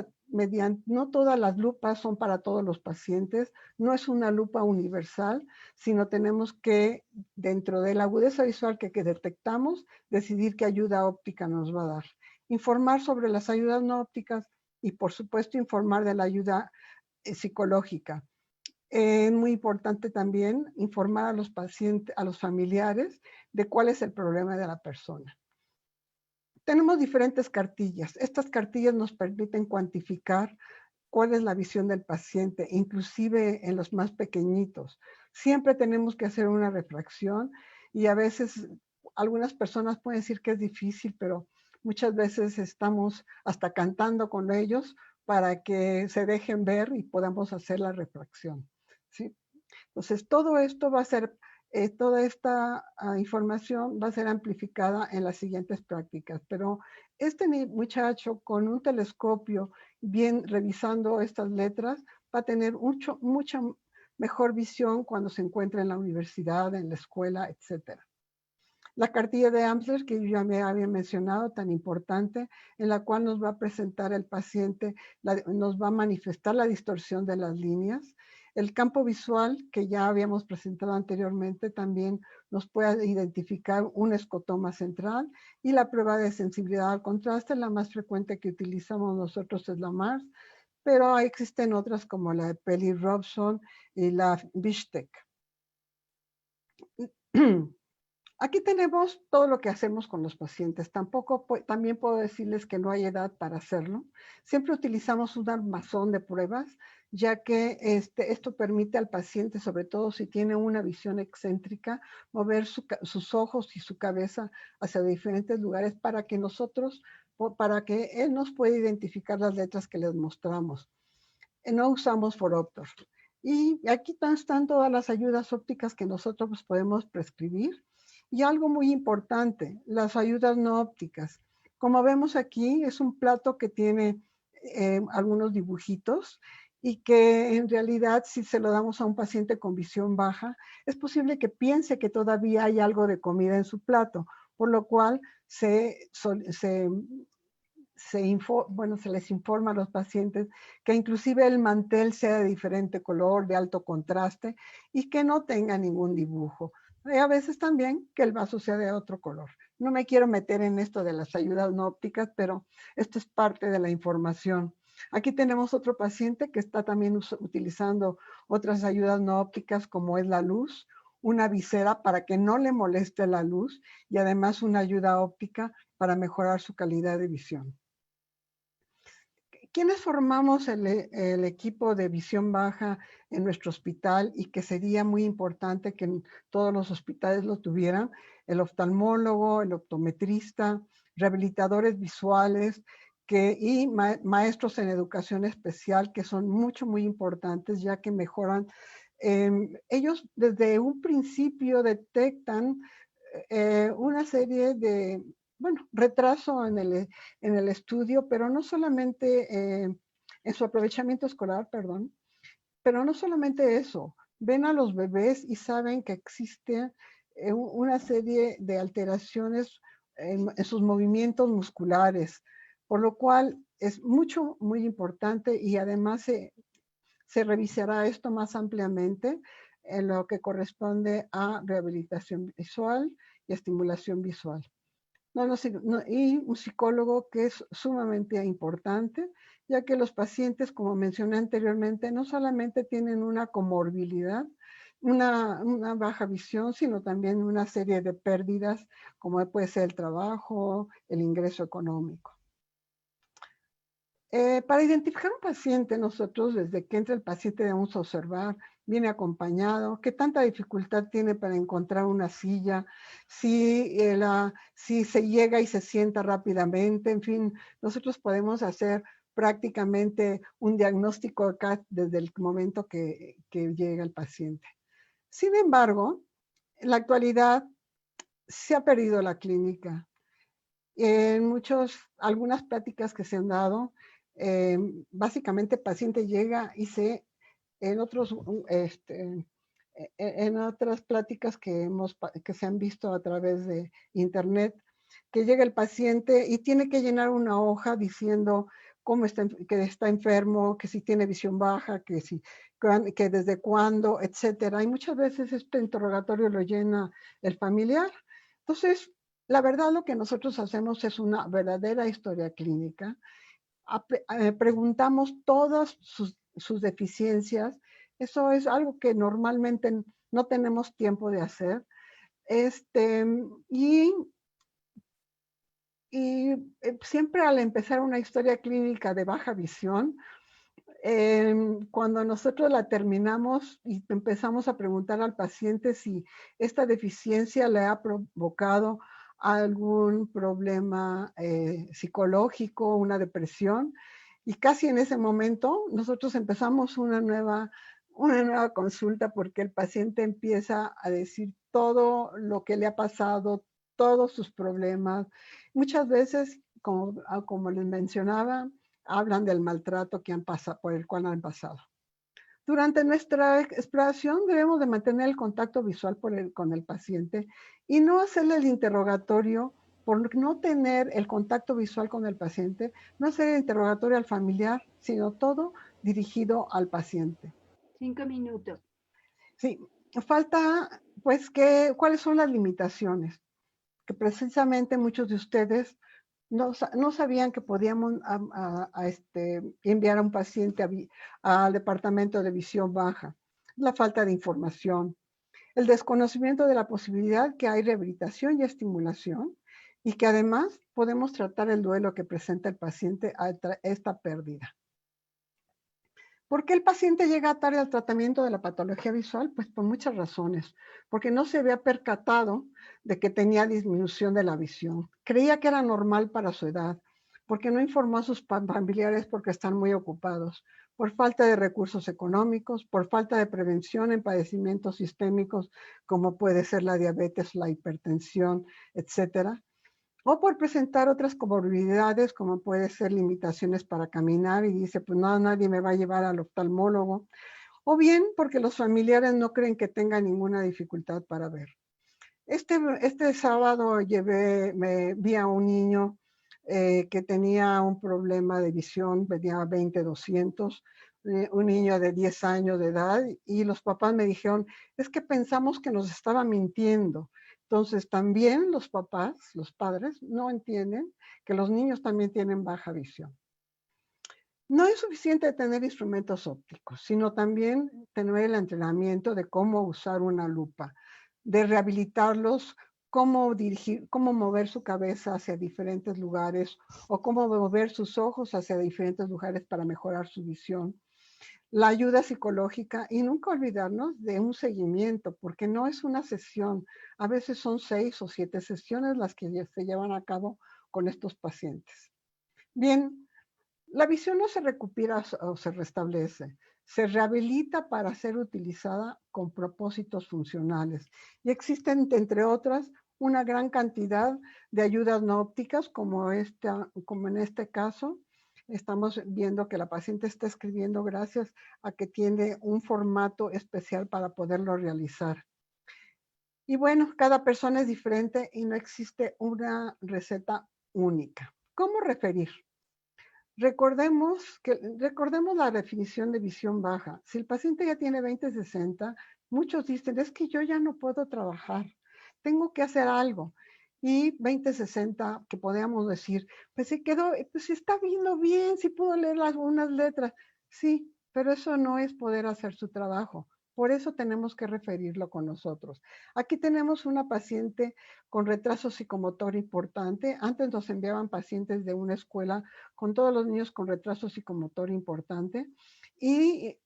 S4: No todas las lupas son para todos los pacientes, no es una lupa universal, sino tenemos que, dentro de la agudeza visual que detectamos, decidir qué ayuda óptica nos va a dar. Informar sobre las ayudas no ópticas y, por supuesto, informar de la ayuda psicológica. Es muy importante también informar a los pacientes, a los familiares, de cuál es el problema de la persona. Tenemos diferentes cartillas. Estas cartillas nos permiten cuantificar cuál es la visión del paciente, inclusive en los más pequeñitos. Siempre tenemos que hacer una refracción y a veces algunas personas pueden decir que es difícil, pero muchas veces estamos hasta cantando con ellos para que se dejen ver y podamos hacer la refracción. ¿Sí? Entonces, todo esto va a ser, toda esta información va a ser amplificada en las siguientes prácticas. Pero este muchacho con un telescopio, bien revisando estas letras, va a tener mucha mejor visión cuando se encuentra en la universidad, en la escuela, etc. La cartilla de Amsler, que yo ya me había mencionado, tan importante, en la cual nos va a presentar el paciente, nos va a manifestar la distorsión de las líneas. El campo visual, que ya habíamos presentado anteriormente, también nos puede identificar un escotoma central, y la prueba de sensibilidad al contraste, la más frecuente que utilizamos nosotros es la MARS, pero existen otras como la de Pelley-Robson y la Bishtek. Aquí tenemos todo lo que hacemos con los pacientes. También puedo decirles que no hay edad para hacerlo. Siempre utilizamos un armazón de pruebas, ya que esto permite al paciente, sobre todo si tiene una visión excéntrica, mover sus ojos y su cabeza hacia diferentes lugares para que él nos pueda identificar las letras que les mostramos. No usamos foróptor. Y aquí están todas las ayudas ópticas que nosotros pues, podemos prescribir. Y algo muy importante, las ayudas no ópticas. Como vemos aquí, es un plato que tiene algunos dibujitos y que en realidad si se lo damos a un paciente con visión baja, es posible que piense que todavía hay algo de comida en su plato, por lo cual se les informa a los pacientes que inclusive el mantel sea de diferente color, de alto contraste y que no tenga ningún dibujo. Y a veces también que el vaso sea de otro color. No me quiero meter en esto de las ayudas no ópticas, pero esto es parte de la información. Aquí tenemos otro paciente que está también utilizando otras ayudas no ópticas como es la luz, una visera para que no le moleste la luz y además una ayuda óptica para mejorar su calidad de visión. ¿Quiénes formamos el equipo de visión baja en nuestro hospital y que sería muy importante que en todos los hospitales lo tuvieran? El oftalmólogo, el optometrista, rehabilitadores visuales y maestros en educación especial que son muy importantes ya que mejoran. Ellos desde un principio detectan una serie de retraso en el estudio, pero no solamente en su aprovechamiento escolar, perdón, pero no solamente eso, ven a los bebés y saben que existe una serie de alteraciones en sus movimientos musculares, por lo cual es muy importante y además se revisará esto más ampliamente en lo que corresponde a rehabilitación visual y estimulación visual. Y un psicólogo que es sumamente importante, ya que los pacientes, como mencioné anteriormente, no solamente tienen una comorbilidad, una baja visión, sino también una serie de pérdidas, como puede ser el trabajo, el ingreso económico. Para identificar un paciente, nosotros desde que entra el paciente debemos observar, viene acompañado, qué tanta dificultad tiene para encontrar una silla, si se llega y se sienta rápidamente, en fin, nosotros podemos hacer prácticamente un diagnóstico acá desde el momento que llega el paciente. Sin embargo, en la actualidad se ha perdido la clínica. En algunas pláticas que se han dado, básicamente el paciente llega y en otras pláticas que se han visto a través de internet, que llega el paciente y tiene que llenar una hoja diciendo que está enfermo, que si tiene visión baja, que desde cuándo, etcétera. Y muchas veces este interrogatorio lo llena el familiar. Entonces, la verdad lo que nosotros hacemos es una verdadera historia clínica. Preguntamos todas sus deficiencias. Eso es algo que normalmente no tenemos tiempo de hacer. Siempre al empezar una historia clínica de baja visión, cuando nosotros la terminamos y empezamos a preguntar al paciente si esta deficiencia le ha provocado algún problema psicológico, una depresión, y casi en ese momento nosotros empezamos una nueva consulta porque el paciente empieza a decir todo lo que le ha pasado, todos sus problemas. Muchas veces, como les mencionaba, hablan del maltrato por el cual han pasado. Durante nuestra exploración debemos de mantener el contacto visual con el paciente y no hacerle el interrogatorio por no tener el contacto visual con el paciente, no hacer el interrogatorio al familiar, sino todo dirigido al paciente.
S2: 5 minutos. Sí,
S4: falta pues cuáles son las limitaciones, que precisamente muchos de ustedes no sabían que podíamos enviar a un paciente al departamento de visión baja. La falta de información, el desconocimiento de la posibilidad que hay rehabilitación y estimulación y que además podemos tratar el duelo que presenta el paciente a esta pérdida. ¿Por qué el paciente llega tarde al tratamiento de la patología visual? Pues por muchas razones. Porque no se había percatado de que tenía disminución de la visión. Creía que era normal para su edad. Porque no informó a sus familiares porque están muy ocupados. Por falta de recursos económicos, por falta de prevención en padecimientos sistémicos como puede ser la diabetes, la hipertensión, etcétera. O por presentar otras comorbilidades, como puede ser limitaciones para caminar, y dice, pues no, nadie me va a llevar al oftalmólogo. O bien porque los familiares no creen que tenga ninguna dificultad para ver. Este sábado vi a un niño que tenía un problema de visión, tenía 20/200, un niño de 10 años de edad, y los papás me dijeron, es que pensamos que nos estaba mintiendo. Entonces también los papás, los padres, no entienden que los niños también tienen baja visión. No es suficiente tener instrumentos ópticos, sino también tener el entrenamiento de cómo usar una lupa, de rehabilitarlos, cómo dirigir, cómo mover su cabeza hacia diferentes lugares o cómo mover sus ojos hacia diferentes lugares para mejorar su visión. La ayuda psicológica y nunca olvidarnos de un seguimiento, porque no es una sesión, a veces son 6 o 7 sesiones las que se llevan a cabo con estos pacientes. Bien, la visión no se recupera o se restablece, se rehabilita para ser utilizada con propósitos funcionales. Y existen, entre otras, una gran cantidad de ayudas no ópticas, como en este caso. Estamos viendo que la paciente está escribiendo gracias a que tiene un formato especial para poderlo realizar. Y bueno, cada persona es diferente y no existe una receta única. ¿Cómo referir? Recordemos la definición de visión baja. Si el paciente ya tiene 20/60, muchos dicen, es que yo ya no puedo trabajar, tengo que hacer algo. Y 20/60, que podríamos decir, pues se quedó, pues está viendo bien, sí pudo leer algunas letras. Sí, pero eso no es poder hacer su trabajo. Por eso tenemos que referirlo con nosotros. Aquí tenemos una paciente con retraso psicomotor importante. Antes nos enviaban pacientes de una escuela con todos los niños con retraso psicomotor importante, y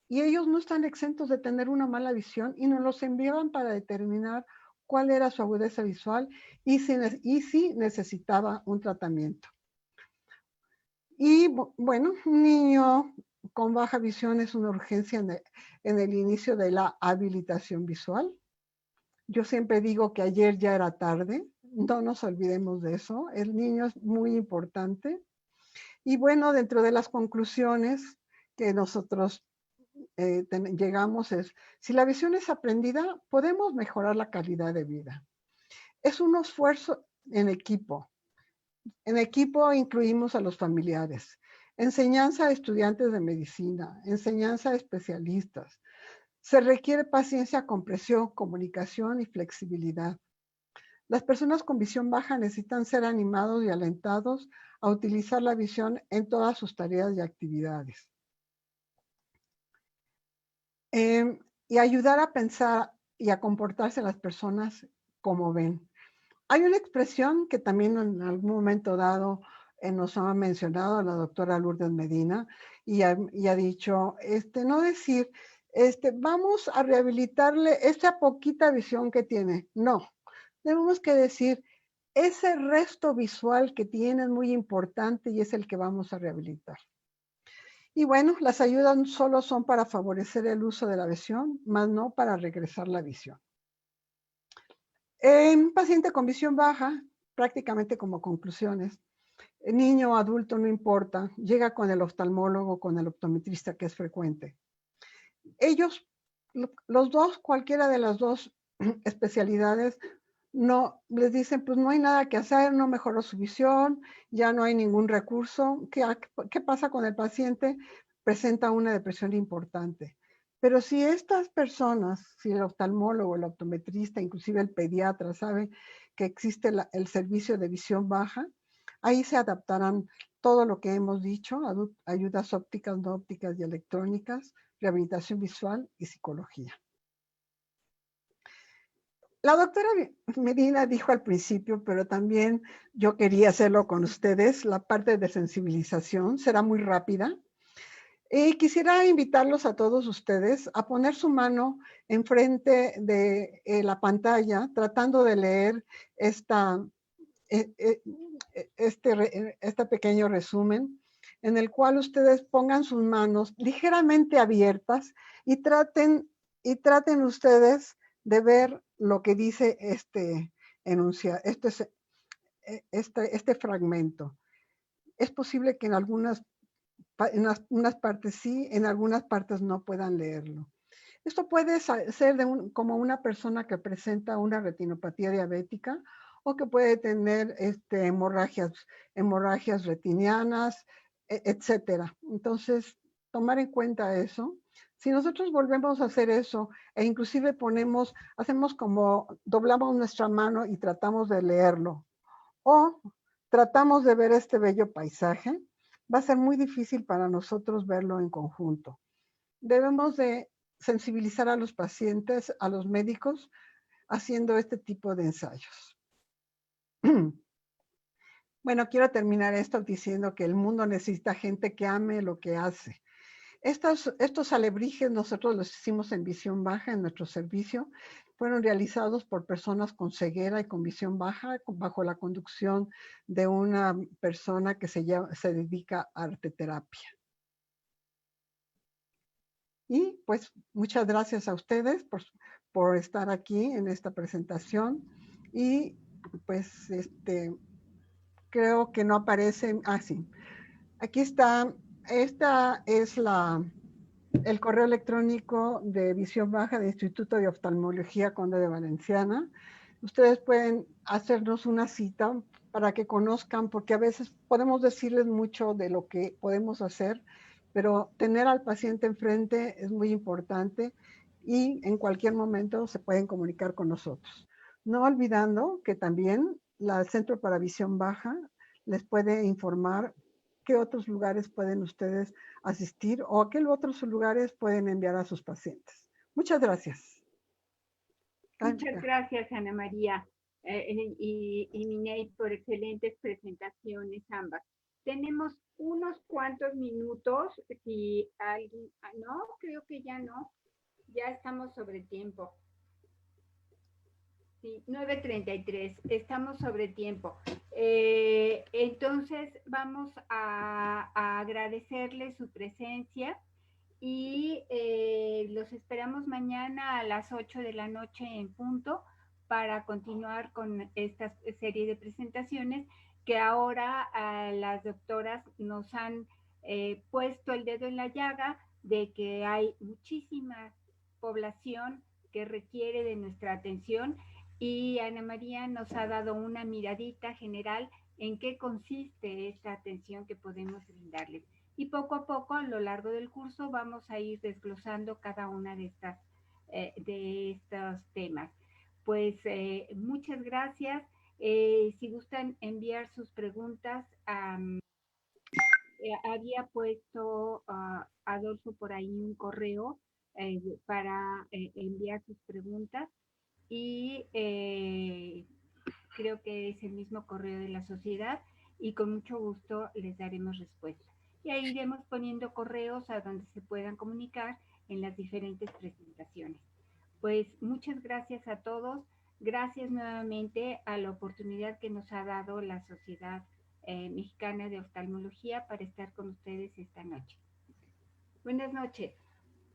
S4: ellos no están exentos de tener una mala visión y nos los enviaban para determinar cuál era su agudeza visual y si necesitaba un tratamiento. Y bueno, un niño con baja visión es una urgencia en el inicio de la habilitación visual. Yo siempre digo que ayer ya era tarde, no nos olvidemos de eso, el niño es muy importante. Y bueno, dentro de las conclusiones que nosotros llegamos es, si la visión es aprendida, podemos mejorar la calidad de vida. Es un esfuerzo en equipo. En equipo incluimos a los familiares, enseñanza a estudiantes de medicina, enseñanza a especialistas. Se requiere paciencia, comprensión, comunicación y flexibilidad. Las personas con visión baja necesitan ser animados y alentados a utilizar la visión en todas sus tareas y actividades. Y ayudar a pensar y a comportarse las personas como ven. Hay una expresión que también en algún momento dado nos ha mencionado la doctora Lourdes Medina y ha dicho, no decir, vamos a rehabilitarle esa poquita visión que tiene. No, tenemos que decir, ese resto visual que tiene es muy importante y es el que vamos a rehabilitar. Y bueno, las ayudas solo son para favorecer el uso de la visión, más no para regresar la visión. En un paciente con visión baja, prácticamente como conclusiones, niño o adulto no importa, llega con el oftalmólogo, con el optometrista, que es frecuente. Ellos, los dos, cualquiera de las dos especialidades, no les dicen, pues no hay nada que hacer, no mejoró su visión, ya no hay ningún recurso. ¿Qué pasa con el paciente? Presenta una depresión importante. Pero si estas personas, si el oftalmólogo, el optometrista, inclusive el pediatra sabe que existe el servicio de visión baja, ahí se adaptarán todo lo que hemos dicho, ayudas ópticas, no ópticas y electrónicas, rehabilitación visual y psicología. La doctora Medina dijo al principio, pero también yo quería hacerlo con ustedes, la parte de sensibilización será muy rápida. Y quisiera invitarlos a todos ustedes a poner su mano enfrente de la pantalla, tratando de leer este pequeño resumen, en el cual ustedes pongan sus manos ligeramente abiertas y traten ustedes de ver lo que dice este enunciado, este fragmento. Es posible que en unas partes sí, en algunas partes no puedan leerlo. Esto puede ser como una persona que presenta una retinopatía diabética o que puede tener hemorragias retinianas, etcétera. Entonces, tomar en cuenta eso. Si nosotros volvemos a hacer eso e inclusive hacemos como doblamos nuestra mano y tratamos de leerlo o tratamos de ver este bello paisaje, va a ser muy difícil para nosotros verlo en conjunto. Debemos de sensibilizar a los pacientes, a los médicos, haciendo este tipo de ensayos. Bueno, quiero terminar esto diciendo que el mundo necesita gente que ame lo que hace. Estos alebrijes nosotros los hicimos en visión baja en nuestro servicio. Fueron realizados por personas con ceguera y con visión baja bajo la conducción de una persona que se dedica a arteterapia. Y pues muchas gracias a ustedes por estar aquí en esta presentación. Y pues creo que no aparece. Sí. Aquí está. Esta es el correo electrónico de Visión Baja del Instituto de Oftalmología Conde de Valenciana. Ustedes pueden hacernos una cita para que conozcan, porque a veces podemos decirles mucho de lo que podemos hacer, pero tener al paciente enfrente es muy importante y en cualquier momento se pueden comunicar con nosotros. No olvidando que también el Centro para Visión Baja les puede informar qué otros lugares pueden ustedes asistir o a qué otros lugares pueden enviar a sus pacientes. Muchas gracias.
S2: Muchas gracias, Ana María y Minei, por excelentes presentaciones ambas. Tenemos unos cuantos minutos, si alguien, no, creo que ya no, ya estamos sobre tiempo. Sí, 9:33, estamos sobre tiempo. Entonces vamos a agradecerles su presencia y los esperamos mañana a las 8 de la noche en punto para continuar con esta serie de presentaciones que ahora las doctoras nos han puesto el dedo en la llaga de que hay muchísima población que requiere de nuestra atención y Ana María nos ha dado una miradita general en qué consiste esta atención que podemos brindarles. Y poco a poco, a lo largo del curso, vamos a ir desglosando cada una de estos temas. Pues muchas gracias. Si gustan enviar sus preguntas, había puesto Adolfo por ahí un correo para enviar sus preguntas y creo que es el mismo correo de la sociedad y con mucho gusto les daremos respuesta. Y ahí iremos poniendo correos a donde se puedan comunicar en las diferentes presentaciones. Pues muchas gracias a todos. Gracias nuevamente a la oportunidad que nos ha dado la Sociedad Mexicana de Oftalmología para estar con ustedes esta noche. Buenas noches.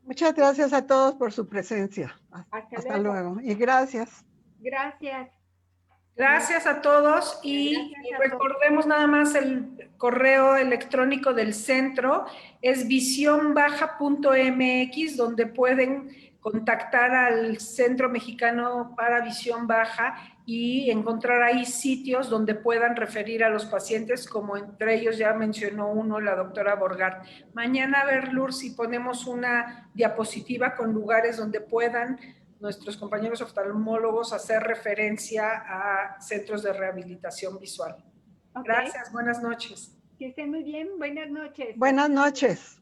S4: Muchas gracias a todos por su presencia. Hasta luego. Y gracias.
S2: Gracias.
S3: Gracias a todos y recordemos nada más el correo electrónico del centro, es visionbaja.mx, donde pueden contactar al Centro Mexicano para Visión Baja y encontrar ahí sitios donde puedan referir a los pacientes, como entre ellos ya mencionó uno, la doctora Borgart. Mañana, a ver, Lourdes, si ponemos una diapositiva con lugares donde puedan nuestros compañeros oftalmólogos hacer referencia a centros de rehabilitación visual. Okay. Gracias, buenas noches.
S2: Que estén muy bien, buenas noches.
S4: Buenas noches.